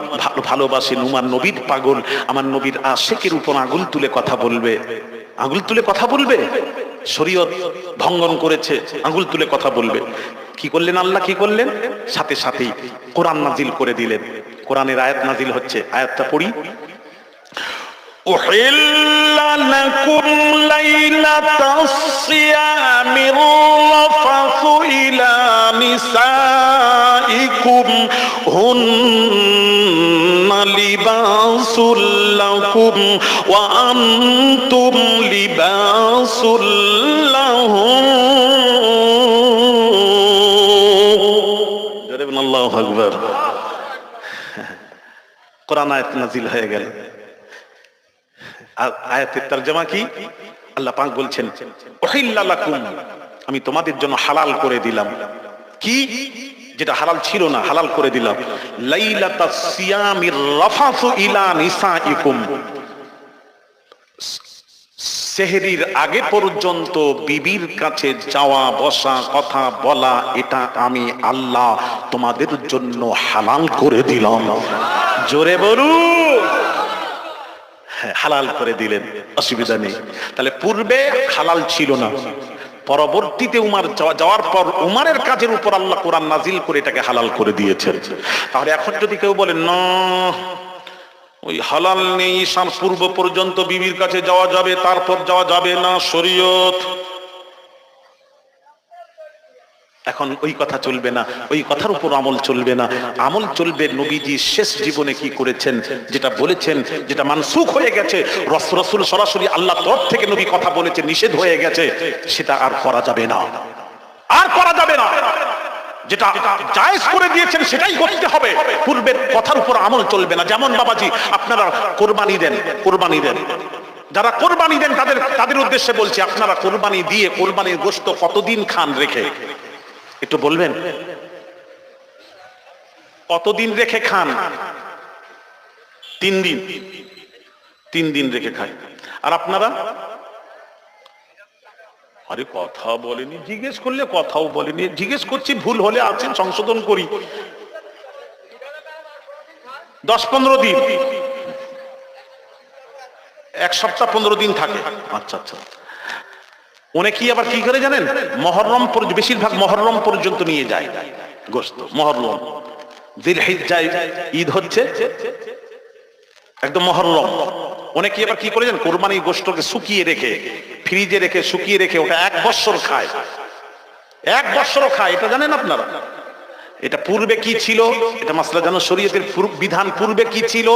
ভালোবাসেন, উমার নবীর পাগল, আমার নবীর আশিকের উপর আঙুল তুলে কথা বলবে, আঙুল তুলে কথা বলবে, শরীয়ত ভঙ্গন করেছে, আঙুল তুলে কথা বলবে। কি করলেন আল্লাহ, কি করলেন? সাথে সাথেই কোরআন নাজিল করে দিলেন। কোরআনের আয়াত নাজিল হচ্ছে, আয়াতটা পড়ি। أحل لكم ليلة الصيام الرفث إلى نسائكم هن لباس لكم وأنتم لباس لهم আল্লাহু আকবার। কোরআন আয়াত নাজিল হয়ে গেল। আয়াতের তরজমা কি? আল্লাহ পাক বলছেন উহিল্লা লাকুম, আমি তোমাদের জন্য হালাল করে দিলাম। কি? যেটা হালাল ছিল না হালাল করে দিলাম। লাইলাতাস সিয়ামির রাফাসু ইলা নিসাইকুম, সেহরির আগে পর্যন্ত বিবির কাছে যাওয়া বসা কথা বলা এটা আমি আল্লাহ তোমাদের জন্য হালাল করে দিলাম। জোরে বলুন। হালাল করে দিলেন, অসুবিধা নেই। তাহলে পূর্বে হালাল ছিল না, পরবর্তীতে উমার যাওয়ার পর উমারের কাজের উপর আল্লাহ কোরআন নাজিল করে এটাকে হালাল করে দিয়েছেন। তাহলে এখন যদি কেউ বলে না ওই হালাল নেই, পূর্ব পর্যন্ত বিবির কাছে যাওয়া যাবে তারপর যাওয়া যাবে না, শরীয়ত, এখন ওই কথা চলবে না, ওই কথার উপর আমল চলবে না। আমল চলবে নবীজি শেষ জীবনে কি করেছেন, যেটা বলেছেন, যেটা মানসুখ হয়ে গেছে, রাসূল সরাসরি আল্লাহর তরফ থেকে নবী কথা বলেছে, নিষেধ হয়ে গেছে, সেটা আর করা যাবে না, আর করা যাবে না। যেটা জায়েজ করে দিয়েছেন সেটাই করতে হবে, পূর্বের কথার উপর আমল চলবে না। যেমন বাবাজি আপনারা কোরবানি দেন, কোরবানি দেন, যারা কোরবানি দেন তাদের উদ্দেশ্যে বলছি, আপনারা কোরবানি দিয়ে কোরবানির গোশত কতদিন খান রেখে, একটু বলবেন কতদিন রেখে খান? 3 দিন, 3 দিন রেখে খায়। আর আপনারা? আরে কথা বলেনি, জিজ্ঞেস করলে কথাও বলেনি, জিজ্ঞেস করছি, ভুল হলে আছেন সংশোধন করি। 10-15 দিন, 1 সপ্তাহ 15 দিন থাকে। আচ্ছা আচ্ছা। অনেকেই আবার কি করে জানেন, মহররম, বেশিরভাগ মহররম পর্যন্ত নিয়ে যায় গোশত। মহররম, যিলহিজ্জায় ঈদ হচ্ছে একদম মহররম। অনেকেই আবার কি করে জানেন, কোরবানির গোশতকে শুকিয়ে রেখে, ফ্রিজে রেখে, শুকিয়ে রেখে ওটা 1 বছর খায়, 1 বছরও খায়। এটা জানেন আপনারা? এটা পূর্বে কি ছিল, এটা মাসলা জানো? শরীয়তের বিধান পূর্বে কি ছিল?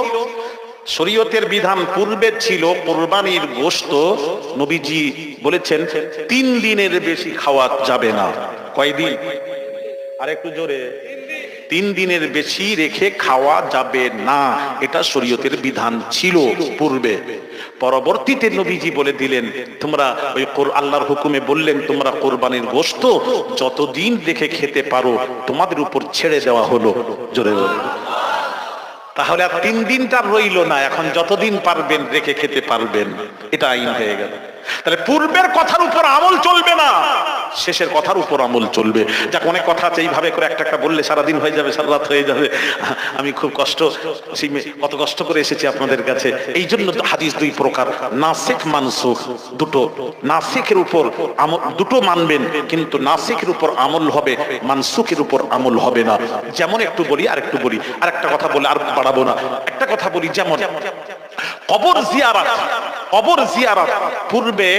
শরীয়তের বিধান পূর্বে ছিল কোরবানির গোশত নবীজি বলেছেন 3 দিনের বেশি খাওয়া যাবে না। কয়দিন? আর একটু জোরে। 3 দিনের বেশি রেখে খাওয়া যাবে না, এটা শরীয়তের বিধান ছিল পূর্বে। পরবর্তীতে নবীজি বলে দিলেন, তোমরা ওই আল্লাহর হুকুমে বললেন তোমরা কোরবানির গোশত যতদিন রেখে খেতে পারো তোমাদের উপর ছেড়ে দেওয়া হলো। জোরে বলে। তাহলে আর 3 দিনটা রইল না, এখন যতদিন পারবেন রেখে খেতে পারবেন, এটা আইন হয়ে গেল। তাহলে পূর্বের কথার উপর আমল চলবে না, শেষের কথার উপর আমল চলবে। যাক, অনেক কথা আছে, এইভাবে করে একটা একটা বললে সারাদিন হয়ে যাবে, সারা রাত হয়ে যাবে। আমি খুব কত কষ্ট করে এসেছি আপনাদের কাছে। এই জন্য হাদিস 2 প্রকার, নাসিখ মানসুখ দুটো। নাসিখের উপর আমল দুটো মানবেন, কিন্তু নাসিখের উপর আমল হবে, মানসুখের উপর আমল হবে না। যেমন একটু বলি, আর একটু বলি, আর একটা কথা বলে আর বাড়াবো না, একটা কথা বলি। যেমন কবর জিয়ারত, কবর জিয়ারত পূর্বে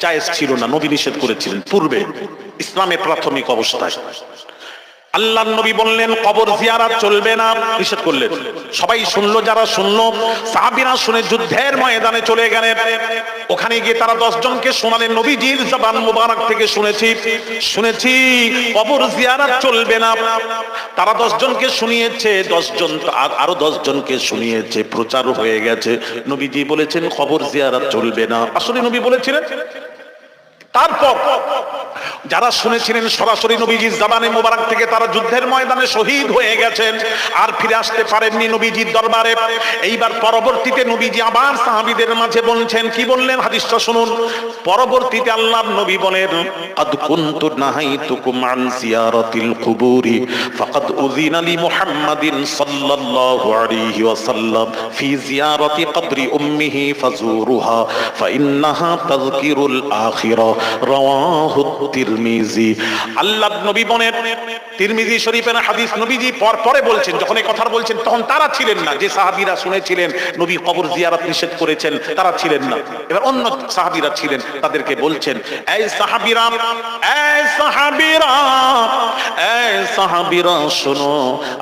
জায়েজ ছিল না, নবী নিষেধ করেছিলেন পূর্বে, ইসলামের প্রাথমিক অবস্থায়। আল্লাহর নবী বললেন কবর জিয়ারত চলবে না, নিষেধ করলেন। সবাই শুনলো, যারা শুনলো, সাহাবীরা শুনে যুদ্ধের ময়দানে চলে গেলেন। ওখানে গিয়ে তারা 10 জনকে শোনালেন, নবীজির জবান মুবারক থেকে শুনেছি কবর জিয়ারত চলবে না। তারা 10 জনকে শুনিয়েছে, 10 জন আরো 10 জনকে শুনিয়েছে, প্রচার হয়ে গেছে। নবীজি বলেছেন কবর জিয়ারত চলবে না। আসলে নবী বলেছিলেন তারপর যারা শুনেছিলেন সরাসরি নবীজির জবানে মোবারক থেকে, তারা যুদ্ধের ময়দানে শহীদ হয়ে গেছেন, আর ফিরে আসতে পারেননি নবীজির দরবারে। এইবার পরবর্তীতে নবীজি আবার সাহাবীদের মাঝে বলছেন, কি বললেন হাদিসটা শুনুন। পরবর্তীতে আল্লাহর নবী বলেন, আদ কুনতু নাহাইতুকুম আন জিয়ারাতিল কুবুরি ফাকাদ উযিনা লি মুহাম্মাদিন সাল্লাল্লাহু আলাইহি ওয়াসাল্লাম ফি জিয়ারাতি কবরি উম্মিহি ফাজুরুহা ফাইন্নাহা তাযকিরুল আখিরা রাওয়াহু তিরমিজি। আল্লাহর নবী বলেন, তিরমিজি শরীফের হাদিস, নবীজি পরে বলছেন, যখন এই কথা বলছেন তখন তারা ছিলেন না, যে সাহাবীরা শুনেছিলেন নবী কবর জিয়ারত নিষেধ করেছেন তারা ছিলেন না। এবার অন্য সাহাবীরা ছিলেন, তাদেরকে বলছেন, এই সাহাবীরা, এই সাহাবীরা, এই সাহাবীরা শোনো,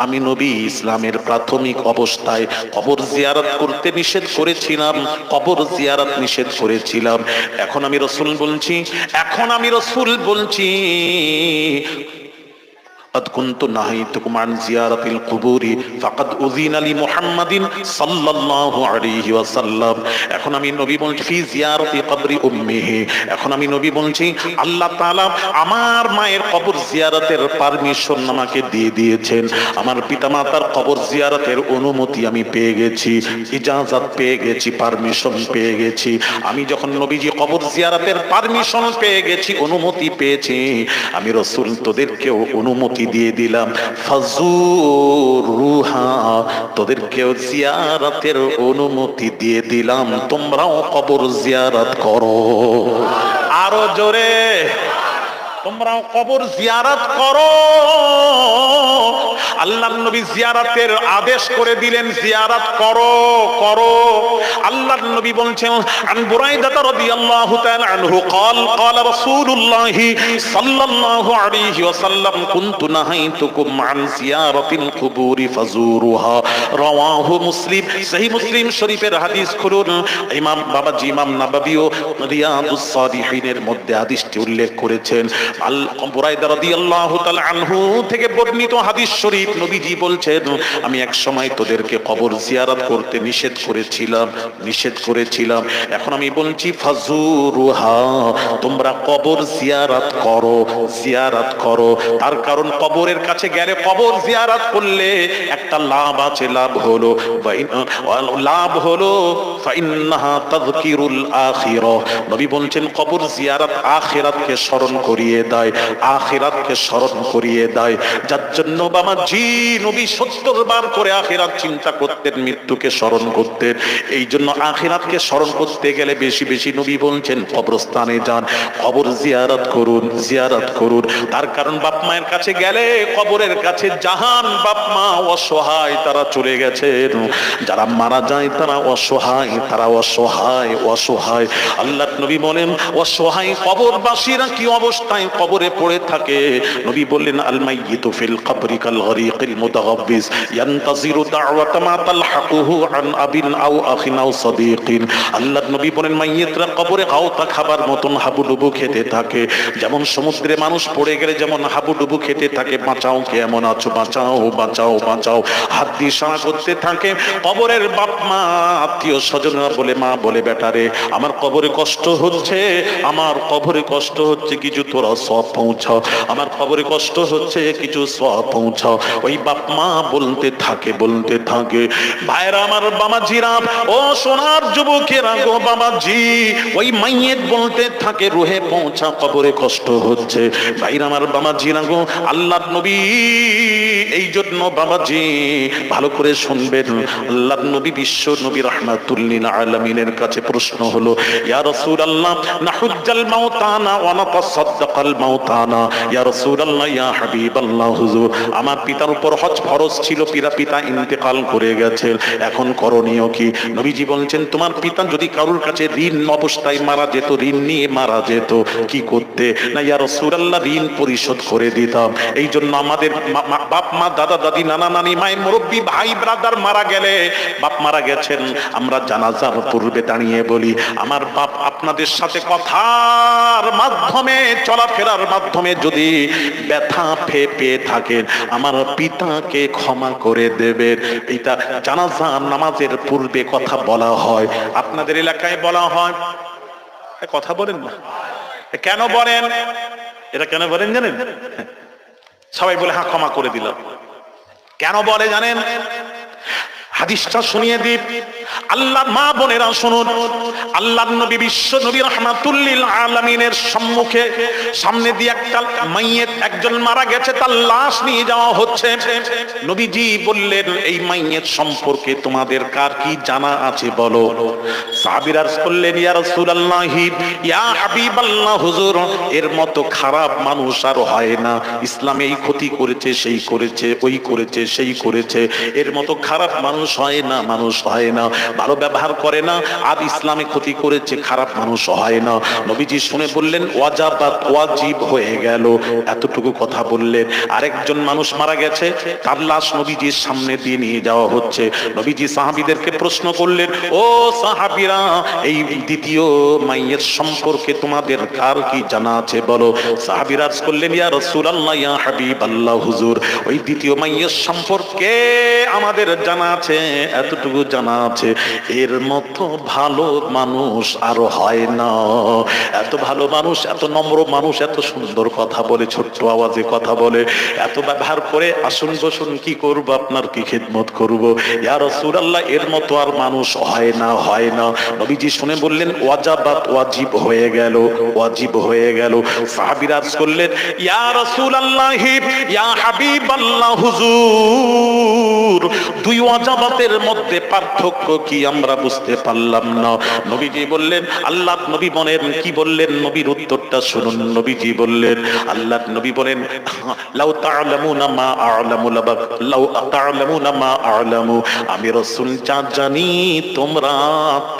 আমি নবী ইসলামের প্রাথমিক অবস্থায় কবর জিয়ারত করতে নিষেধ করেছিলাম, কবর জিয়ারত নিষেধ করেছিলাম। এখন আমি রাসূল বলছি, এখন আমি রাসূল বলছি, قد كنت نهيتكم عن زيارة القبور فقد أذن لمحمد صلى الله عليه وسلم। এখন আমি নবী বলছি, ফি জিয়ারতি কবরি উম্মিহি, এখন আমি নবী বলছি, আল্লাহ তাআলা আমার মায়ের কবর জিয়ারতের পারমিশন আমাকে দিয়ে দিয়েছেন, আমার পিতামাতার কবর জিয়ারতের অনুমতি আমি পেয়ে গেছি, ইজাজত পেয়ে গেছি, পারমিশন পেয়ে গেছি। আমি যখন নবীজি কবর জিয়ারতের পারমিশন পেয়ে গেছি, অনুমতি পেয়েছি, আমি রাসূল তোদেরকেও অনুমতি দিয়ে দিলাম, ফাজুরুহা, তোদেরকেও জিয়ারতের অনুমতি দিয়ে দিলাম, তোমরাও কবর জিয়ারত করো। আরো জোরে, তোমরাও কবর জিয়ারত করো। আল্লাহর নবী জিয়ারতের আদেশ করে দিলেন, জিয়ারত করো করো। আল্লাহর নবী বলছেন, আন বুরাইদা রাদিয়াল্লাহু তাআলা আনহু قال قال رسول الله صلى الله عليه وسلم كنت نهيتكم عن زيارة القبور فزوروها رواه مسلم। সহিহ মুসলিম শরীফের হাদিস খুলুন, ইমাম বাবাজি ইমাম নববীও রিয়াদুস সালিহিনের মধ্যে হাদিসটি উল্লেখ করেছেন। আল বুরাইদা রাদিয়াল্লাহু তাআলা আনহু থেকে বর্ণিত হাদিস শরীফ, নবীজি বলছেন, আমি এক সময় তোদেরকে কবর জিয়ারত করতে নিষেধ করেছিলাম, নিষেধ করেছিলাম। এখন আমি বলছি, ফাজুরুহা, তোমরা কবর জিয়ারত করো, জিয়ারত করো। তার কারণ কবরের কাছে গেলে, কবর জিয়ারত করলে একটা লাভ আছে, লাভ হলো, লাভ হলো ফাইন্নাহা তাযকিরুল আখিরা। নবী বলছেন, কবর জিয়ারত আখিরাতকে স্মরণ করিয়ে দেয়, আখিরাতকে স্মরণ করিয়ে দেয়। যার জন্য বাবাজি নবী 70 বার করে আখিরাত চিন্তা করতেন, মৃত্যুকে স্মরণ করতেন। এই জন্য আখিরাতকে স্মরণ করতে গেলে বেশি বেশি নবী বলছেন, কবরস্থানে যান, কবর জিয়ারত করুন, জিয়ারত করুন। তার কারণ বাপ মায়ের কাছে গেলে, কবরের কাছে জাহান, বাপ মা অসহায়, তারা চলে গেছেন। যারা মারা যায় তারা অসহায়, তারা অসহায়, অসহায়। আল্লাহর নবী বলেন, অসহায় কবরবাসীরা কি অবস্থায় কবরে পড়ে থাকে। নবী বললেন, আল মাইয়িতু ফিল কবরি কাল গরিকিল মুতাগাব্বিস ইয়ানতাজিরু দাওয়াতা মা তালহাকুহু আন আবিন আও আখিন আও সাদিকিন। আল্লাহর নবী বলেন, মাইয়িতরা কবরে গাওতা খাবার মতন হাবুডুবু খেতে থাকে। যেমন সমুদ্রে মানুষ পড়ে গেলে যেমন হাবুডুবু খেতে থাকে, বাঁচাও, কেমন আছো, বাঁচাও, বাঁচাও, বাঁচাও, হাত দিয়ে সাড়া করতে থাকে। কবরের বাপ মা, আত্মীয় স্বজনরা বলে, মা বলে, বেটারে আমার কবরে কষ্ট হচ্ছে, আমার কবরে কষ্ট হচ্ছে, কিছু তোরা সওয়াব পৌঁছাও, আমার কবরে কষ্ট হচ্ছে, কিছু সওয়াব পৌঁছাও। ওই বাপ মা বলতে থাকে, বলতে থাকে। ভাইরা আমার, বাবাজিরা, ও সোনার যুবকেরা গো বাবাজি, ওই মাইয়েত বলতে থাকে, রুহে পৌঁছা, কবরে কষ্ট হচ্ছে। ভাইরা আমার, বাবাজিরা গো, আল্লাহর নবী, এই জন্য বাবাজি ভালো করে শুনবেন, আল্লাহর নবী, বিশ্ব নবী রাহমাতুল লিল আলামিনের কাছে প্রশ্ন হলো, ইয়া রাসূলুল্লাহ নাহুজ্জাল মাউতানা ওয়া নাতাসাদদাকাল মাউতানা, ইয়া রাসূলুল্লাহ, ইয়া হাবিবাল্লাহ, হুজুর আমার পিতার উপর হজ ফরজ ছিল, পিতা ইন্তেকাল করে গেছে, এখন করণীয় কি? নবীজি বলছেন, তোমার পিতা যদি কারোর কাছে ঋণ অবস্থায় মারা যেত, ঋণ নিয়ে মারা যেত, কি করতে? না ইয়া রাসূলুল্লাহ, ঋণ পরিশোধ করে দিতাম। এই জন্য আমাদের বাপ মা, দাদা দাদি, নানা নানি, মায়ের মুরব্বী, ভাই ব্রাদার মারা গেলে, বাপ মারা গেছেন, আমরা জানাজার পূর্বে দাঁড়িয়ে বলি, আমার বাপ আপনাদের সাথে কথার মাধ্যমে, চলাফেরার মাধ্যমে যদি ব্যথা পেয়ে থাকেন, আমার পিতাকে ক্ষমা করে দেবেন। এটা জানাজা নামাজের পূর্বে কথা বলা হয়। আপনাদের এলাকায় বলা হয়, কথা বলেন না, কেন বলেন? এটা কেন বলেন জানেন? সবাই বলে হ্যাঁ ক্ষমা করে দিলাম। কেন বলে জানেন? হাদিসটা শুনিয়ে দিই। আল্লাহর মা বোনেরা শুনুন, আল্লাহর নবী বিশ্ব নবী রাহমাতুল লিল আলামিনের সম্মুখে সামনে দিয়ে একটা মাইয়েত, একজন মারা গেছে, তার লাশ নিয়ে যাওয়া হচ্ছে। নবীজি বললেন, এই মাইয়েত সম্পর্কে তোমাদের কার কি জানা আছে বলো। সাহাবীরা বললেন, ইয়া রাসূলুল্লাহ, ইয়া হাবিবাল্লাহ, হুজুর, এর মতো খারাপ মানুষ আর হয় না। ইসলামে এই ক্ষতি করেছে, সেই করেছে, ওই করেছে, সেই করেছে, এর মতো খারাপ মানুষ হয় না, মানুষ হয় না। ভালো ব্যবহার করে না আর ইসলামে ক্ষতি করেছে, খারাপ মানুষ হয় না। নবীজি শুনে বললেন, ওয়াজাবাত, ওয়াজিব হয়ে গেল। এতটুকু কথা বললেন। আরেকজন মানুষ মারা গেছে, তার লাশ নবীজির সামনে দিয়ে নিয়ে যাওয়া হচ্ছে। নবীজি সাহাবীদেরকে প্রশ্ন করলেন, ও সাহাবীরা, এই দ্বিতীয় মাইয়ের সম্পর্কে তোমাদের কার কি জানা আছে বলো। সাহাবীরা বললেন, ইয়া রাসূলুল্লাহ, ইয়া হাবিবাল্লাহ, হুজুর, ওই দ্বিতীয় মাইয়ের সম্পর্কে আমাদের জানা আছে, এতটুকু জানা আছে, এর মতো ভালো মানুষ আরো হয় না। এত ভালো মানুষ, এত নম্র মানুষ, এত সুন্দর কথা বলে, ছোট্ট আওয়াজে কথা বলে, এত ব্যবহার করে, আসুন বসুন, কি করব, আপনার কি খেদমত করব, ইয়া রাসূলুল্লাহ, এর মতো আর মানুষ হয় না, হয় না। নবীজি শুনে বললেন, ওয়াজাবাত, ওয়াজিব হয়ে গেল, ওয়াজিব হয়ে গেল। সাহাবীরা বললেন, ইয়া রাসূলুল্লাহ, ইয়া হাবিবাল্লাহ, হুজুর, দুই ওয়াজাবাতের মধ্যে পার্থক্য কি আমরা বুঝতে পারলাম না। নবীজি বললেন, আল্লাহ নবী বলেন, কি বললেন, নবীর উত্তরটা শুনুন। নবীজি বললেন, আল্লাহ নবী বলেন, লাউ তা'লামুনা মা আ'লামু, লাউ তা'লামুনা মা আ'লামু, আমি রাসূল যা জানি তোমরা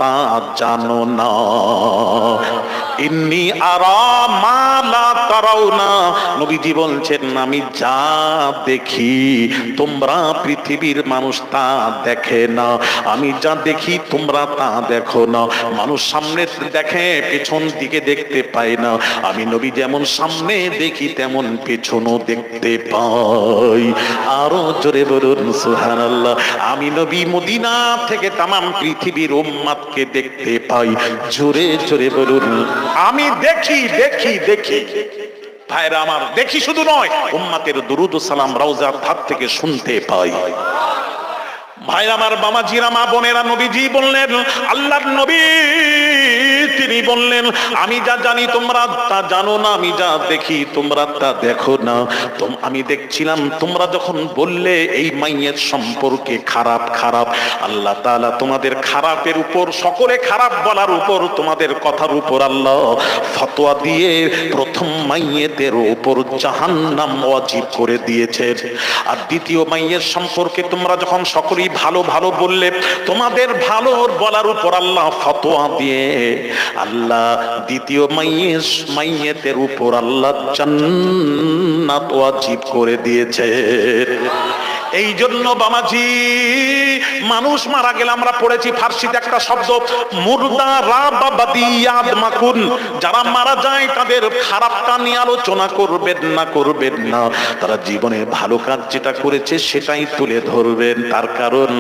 তা জানো না। ইন্নী আরা মা লা তারাউনা, নবীজি বলছেন, আমি যা দেখি তোমরা পৃথিবীর মানুষ তা দেখে না, আমি যা দেখি তোমরা তা দেখো না। মানুষ সামনে দেখে, পেছন দিকে দেখতে পায় না। আমি নবী যেমন সামনে দেখি তেমন পেছনও দেখতে পাই। আরো জোরে বলুন সুবহানাল্লাহ। আমি নবী মদিনা থেকে তামাম পৃথিবীর উম্মতকে দেখতে পাই। জোরে জোরে বলুন, আমি দেখি দেখি দেখি। ভাইরা আমার, দেখি শুধু নয়, উম্মতের দুরুদ ও সালাম রওজার ধার থেকে শুনতে পাই। ভাইরা আমার, বামাজিরা, মা বোনেরা, নবীজি বললেন, আল্লাহর নবী তিনি বললেন, আমি যা জানি তোমরা তা জানো না, আমি যা দেখি তোমরা তা দেখো না। আমি দেখছিলাম তোমরা যখন বললে এই মাইয়ের সম্পর্কে খারাপ খারাপ, আল্লাহ তাআলা তোমাদের খারাপের উপর, সকলে খারাপ বলার উপর, তোমাদের কথার উপর আল্লাহ ফতোয়া দিয়ে প্রথম মাইয়েতের উপর জাহান্নাম ওয়াজিব করে দিয়েছে। আর দ্বিতীয় মাইয়ের সম্পর্কে তোমরা যখন সকলেই ভালো ভালো বললে, তোমাদের ভালো বলার উপর আল্লাহ ফতোয়া দিয়ে আল্লাহ দ্বিতীয় মাইয়েতের উপর আল্লাহ জান্নাত ওয়াজিব করে দিয়েছে। এই জন্য বামাজি, মানুষ মারা গেলে আমরা পড়েছি ফার্সিতে একটা শব্দ, মুর্দা রাবাদিয়াদ মাকুন, যারা মারা যায় তাদের খারাপটা নিয়ে আলোচনা করবেন না, করবেন না। তারা জীবনে ভালো কাজ যেটা করেছে সেটাই তুলে ধরবেন। তার কারণ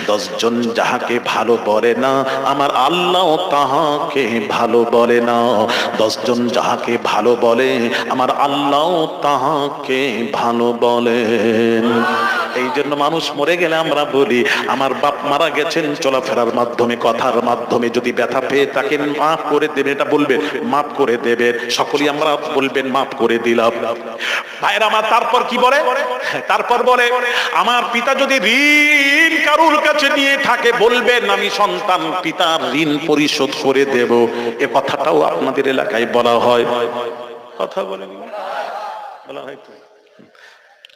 10 জন যাহাকে ভালো বলে না, আমার আল্লাহ তাহাকে ভালো বলে না। 10 জন যাহাকে ভালো বলে, আমার আল্লাহ তাহাকে ভালো বলেন। এই জন্য মানুষ মরে গেলে আমরা বলি, আমার বাপ মারা গেছেন, চলাফেরার মাধ্যমে, কথার মাধ্যমে যদি ব্যথা পেয়ে থাকেন, মাফ করে দেবেন, এটা বলবেন, মাফ করে দেবেন। সকলেই আমরা বলবেন, মাফ করে দিলাম। ভাইরা আমার, তারপর কি বলে? তারপর বলে, আমার পিতা যদি ঋণ কারুর কাছে নিয়ে থাকে, বলবেন আমি সন্তান পিতার ঋণ পরিশোধ করে দেব। এ কথাটাও আপনাদের এলাকায় বলা হয়। কথা বলেন, বলা হয় তো।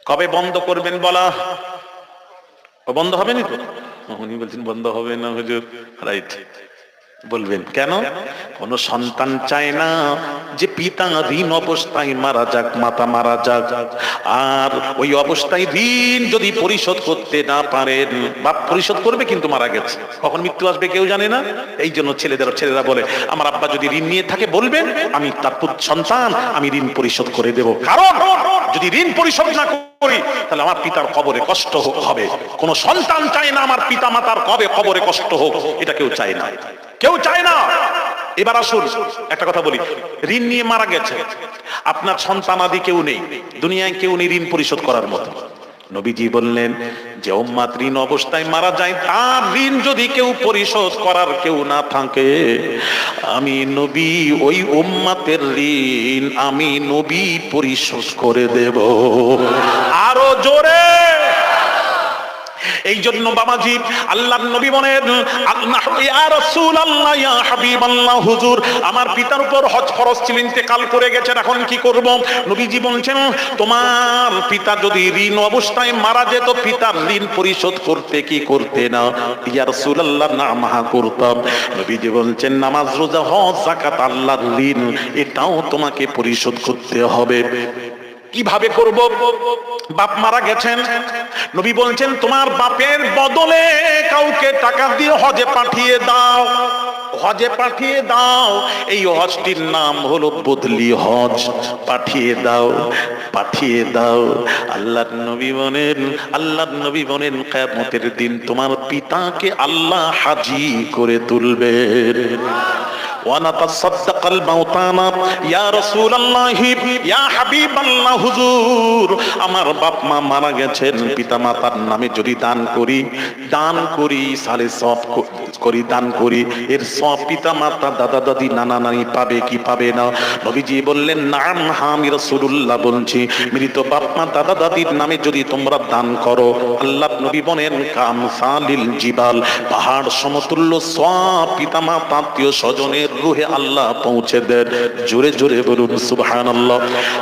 কবে বন্ধ করবেন বলা? বন্ধ হবে না তো? উনি বলছেন বন্ধ হবে না হুজুর। রাইট, বলবেন কেন? কোন সন্তান চায় না যে পিতা ঋণ অবস্থায় মারা যাক, মাতা মারা যাক, আর ওই অবস্থায় ঋণ যদি পরিশোধ করতে না পারেন, বাপ পরিশোধ করবে কিন্তু মারা গেছে, কখন মৃত্যু আসবে কেউ জানে না। এই জন্য ছেলেরা বলে, আমার আব্বা যদি ঋণ নিয়ে থাকে বলবেন, আমি তার সন্তান, আমি ঋণ পরিশোধ করে দেব। কারণ যদি ঋণ পরিশোধ না করি তাহলে আমার পিতার কবরে কষ্ট হবে। কোন সন্তান চায় না আমার পিতা মাতার কবে কবরে কষ্ট হোক, এটা কেউ চায় না, কেউ চায় না। এবার আসুন একটা কথা বলি, ঋণ নিয়ে মারা গেছে, আপনার সন্তানাদি কেউ নেই, দুনিয়ায় কেউ নেই ঋণ পরিশোধ করার মতো। নবীজি বললেন যে উম্মাত ঋণ অবস্থায় মারা যায়, তার ঋণ যদি কেউ পরিশোধ করার কেউ না থাকে, আমি নবী ওই উম্মাতের ঋণ আমি নবী পরিশোধ করে দেব। আরো জোরে। এই জন্য বাবাজি আল্লাহর নবী বলেন, ইয়া রাসূলুল্লাহ ইয়া হাবিবাল্লাহ, হুজুর আমার পিতার উপর হজ ফরজ ছিল, ইন্তেকাল করে গেছেন, এখন কি করব? নবীজি বলছেন তোমার পিতা যদি ঋণ অবস্থায় মারা যেত, পিতার ঋণ পরিশোধ করতে কি করতে না? ইয়া রাসূলুল্লাহ না, মাহা করতাম। নবীজি বলছেন নামাজ রোজা হজ যাকাত আল্লাহর ঋণ, এটাও তোমাকে পরিশোধ করতে হবে। কিভাবে করব? বাপ মারা গেছেন, নবী বলছেন তোমার বাপের বদলে কাউকে টাকা দিয়ে হজে পাঠিয়ে দাও, হজে পাঠিয়ে দাও। এই হজটির নাম হলো বদলি হজ। পাঠিয়ে দাও, পাঠিয়ে দাও। আল্লাহর নবী বলেন কিয়ামতের দিন তোমার পিতাকে আল্লাহ হাজী করে তুলবেন। ওয়ানাতাসাদ্দাকাল মাউতানা, ইয়া রাসূলুল্লাহ ইয়া হাবিবাল্লাহ, হুজুর আমার বাপ মা মারা গেছেন, পিতা মাতার নামে যদি দান করি সালে সব করি, দান করি, এর সব পিতা মাতা দাদা দাদি নানা নানি পাবে কি পাবে না? নবীজি বললেন নাম, হ্যাঁ আমি রাসূলুল্লাহ বলছি, মৃত বাপ মা দাদা দাদির নামে যদি তোমরা দান করো, আল্লাহর নবী বলেন কামসালিল জিবাল, পাহাড় সমতুল্য সব পিতা মাতা আত্মীয় স্বজনের রুহে আল্লাহ পৌঁছে দেন। জোরে জোরে বলুন সুবহানাল্লাহ।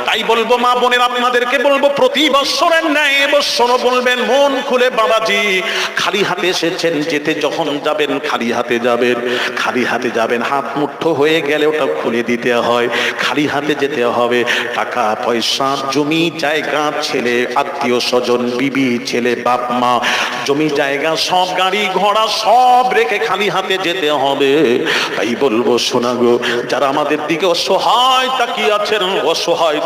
তাই বলবো মা বোনের আপনাদেরকে বলবো, প্রতি বছরের ন্যায় এবছরও বলবেন মন খুলে বাবাজি, খালি হাতে এসেছেন, যেতে যখন যাবেন খালি হাতে যাবেন, খালি হাতে যাবেন, হাত মুঠো হয়ে গেলে ওটা খুলে দিতে হয়, খালি হাতে যেতে হবে। টাকা পয়সা জমি জায়গা ছেলে আত্মীয় স্বজন বিবি ছেলে বাপ মা জমি জায়গা সব গাড়ি ঘোড়া সব রেখে খালি হাতে যেতে হবে। তাই বলবো শোনা গো, যারা আমাদের দিকে অসহায়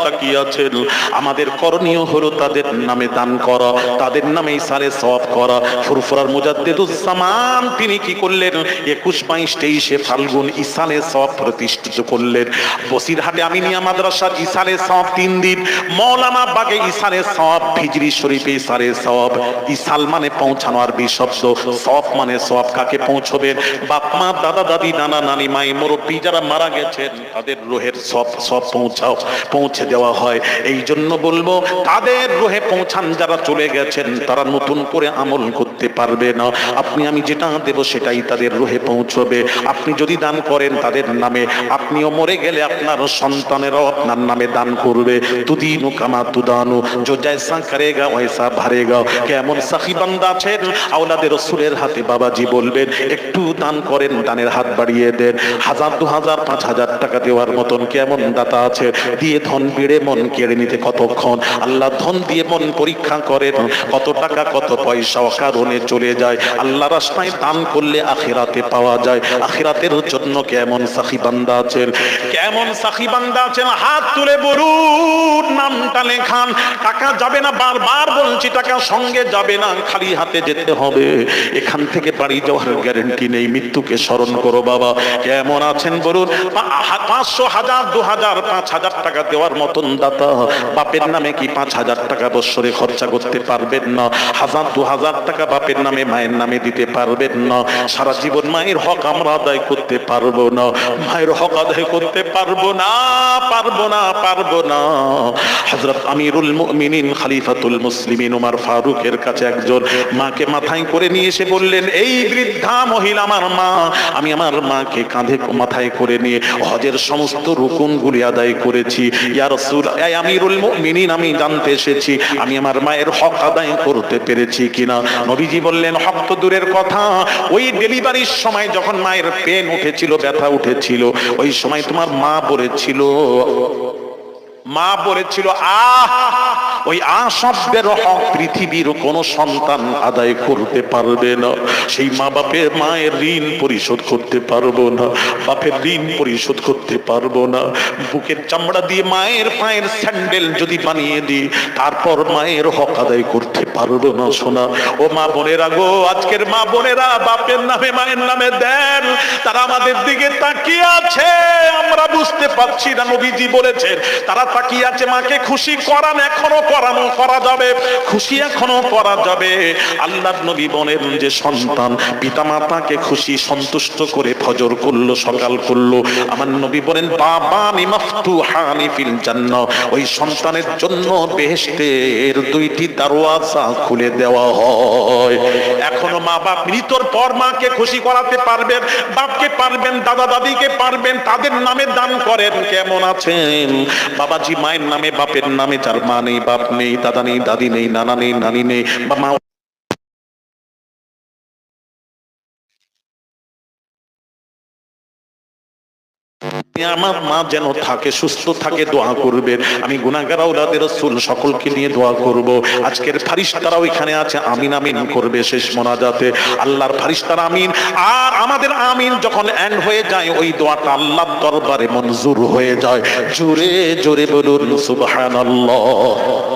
তাকিয়ে আছেন, আমাদের করণীয় হলো তাদের নামে দান করা, তাদের নামে ইসালে সওয়াব করা। ফুরফুরার মুজাদ্দিদুজ্জামান তিনি কি করলেন? 21, 22, 23 ফাল্গুন ইসালে সওয়াব প্রতিষ্ঠিত করলেন। বসিরহাটে আমিনিয়া মাদ্রাসার ইসালে সওয়াব 3 দিন, মৌলানা বাগে ইসালে সওয়াব, হিজরি শরীফে ইসালে সওয়াব। ইসাল মানে পৌঁছানো, আরবি শব্দ, সওয়াব মানে সওয়াব কাকে পৌঁছবেন? বাপ মা দাদা দাদি নানা নানি মাই মুরব্বী যারা মারা গেছেন তাদের রুহের সব পৌঁছে দেওয়া হয়। এই জন্য বলবো তাদের রুহে পৌঁছান, যারা চলে গেছেন তারা নতুন করে আমল করতে পারবে না। আপনি আমি যেটা দেব সেটাই তাদের রুহে পৌঁছবে। আপনি যদি দান করেন তাদের নামে, আপনিও মরে গেলে আপনার সন্তানেরাও আপনার নামে দান করবে। তুদিনু কামা তুদানু, जो जैसा करेगा वैसा भरेगा। কেমন সাখী বান্দা আছেন আওলাদে রাসূলের হাতে বাবাজি বলবেন একটু দান করেন, দানের হাত বাড়িয়ে দেন। 1000, 2000, 5000 টাকা দেওয়ার মতন কেমন দাতা আছে? দিয়ে ধন বেড়ে মন কেড়ে নিতে কতক্ষণ? আল্লাহ ধন দিয়ে মন পরীক্ষা করেন, কত টাকা কত পয়সা অকারণে চলে যায়। আল্লাহ রাস্তায় দান করলে আখিরাতে পাওয়া যায়। আখিরাতের জন্য কেমন সাখী বান্দা আছেন, কেমন সাখী বান্দা আছেন? হাত তুলে বলুন, নামটা লেখান। টাকা যাবে না, বারবার বলছি, টাকা সঙ্গে যাবে না, খালি হাতে যেতে হবে। এখান থেকে বাড়ি যাওয়ার গ্যারান্টি নেই। মৃত্যুকে স্মরণ করো বাবা। কেমন আছেন বলুন? 500, 1000, 2000, 5000 টাকা দেওয়ার মতন দাতা বাপের নামে কি 5000 টাকা বছরে খরচা করতে পারবেন না? 1000, 2000 টাকা বাপের নামে মায়ের নামে দিতে পারবেন না? সারা জীবন মায়ের হক আমরা আদায় করতে পারবো না, মায়ের হক আদায় করতে পারবো না। হযরত আমিরুল মুমিনিন খলিফাতুল মুসলিমিন ওমর ফারুকের কাছে একজন মাকে মাথায় করে নিয়ে এসে বললেন, এই বৃদ্ধা মহিলা আমার মা, আমি আমার মাকে কাঁধে মাথায় করে নিয়ে হজের সমস্ত রুকুনগুলি আদায় করেছি। ইয়া রাসূল, এই আমিরুল মুমিনিন, আমি জানতে এসেছি আমি আমার মায়ের হক আদায় করতে পেরেছি কিনা। নবীজি বললেন, হক তো দূরের কথা, ওই ডেলিভারির সময় যখন মায়ের পেন উঠেছিল, ব্যথা উঠেছিল, ওই সময় তোমার মা বলেছিল ওই শব্দের হক পৃথিবীর কোন সন্তান আদায় করতে পারবে না। সেই মা বাপের মায়ের ঋণ পরিশোধ করতে পারবো না, বাপের ঋণ পরিশোধ করতে পারবো না। বুকের চামড়া দিয়ে মায়ের পায়ের স্যান্ডেল যদি বানিয়ে দিই, তারপর মায়ের হক আদায় করতে পারবো না সোনা। ও মা বোনেরা গো, আজকের মা বোনেরা বাপের নামে মায়ের নামে দেন, তারা আমাদের দিকে তাকিয়ে আছে, আমরা বুঝতে পারছি না। নবীজি বলেছেন তারা তাকিয়ে আছে, মাকে খুশি করান, এখনো করা যাবে, খুশি এখনো করা যাবে। আল্লাহর নবী বলেন যে সন্তান পিতামাতাকে খুশি সন্তুষ্ট করে ফজর করলো, সকাল করলো, আমার নবী বলেন বাবানি মাফতুহানি ফিল জান্নাহ, ওই সন্তানের জন্য বেহেশতের দুইটি দরওয়াজা খুলে দেওয়া হয়। এখনো মা বাপ মৃত্যুর পর মাকে খুশি করাতে পারবেন, বাপকে পারবেন, দাদা দাদিকে পারবেন, তাদের নামে দান করেন। কেমন আছেন বাবাজি? মায়ের নামে বাপের নামে, যার মা নেই, বাপ নেই, দাদা নেই, দাদি নেই, নানা নেই, নানি নেই, বা মা আমার মা যেন থাকে, সুস্থ থাকে, দোয়া করবেন। আমি গুনাহগার আওলাদে রাসূল সকলকে নিয়ে দোয়া করব। আজকের ফারিস্তারাও এখানে আছে, আমিন আমিন করবে শেষ মোনাজাতে। আল্লাহর ফারিস্তারা আমিন, আর আমাদের আমিন যখন এন্ড হয়ে যায়, ওই দোয়াটা আল্লাহর দরবারে মঞ্জুর হয়ে যায়। জোরে জোরে বলুন সুবহানাল্লাহ।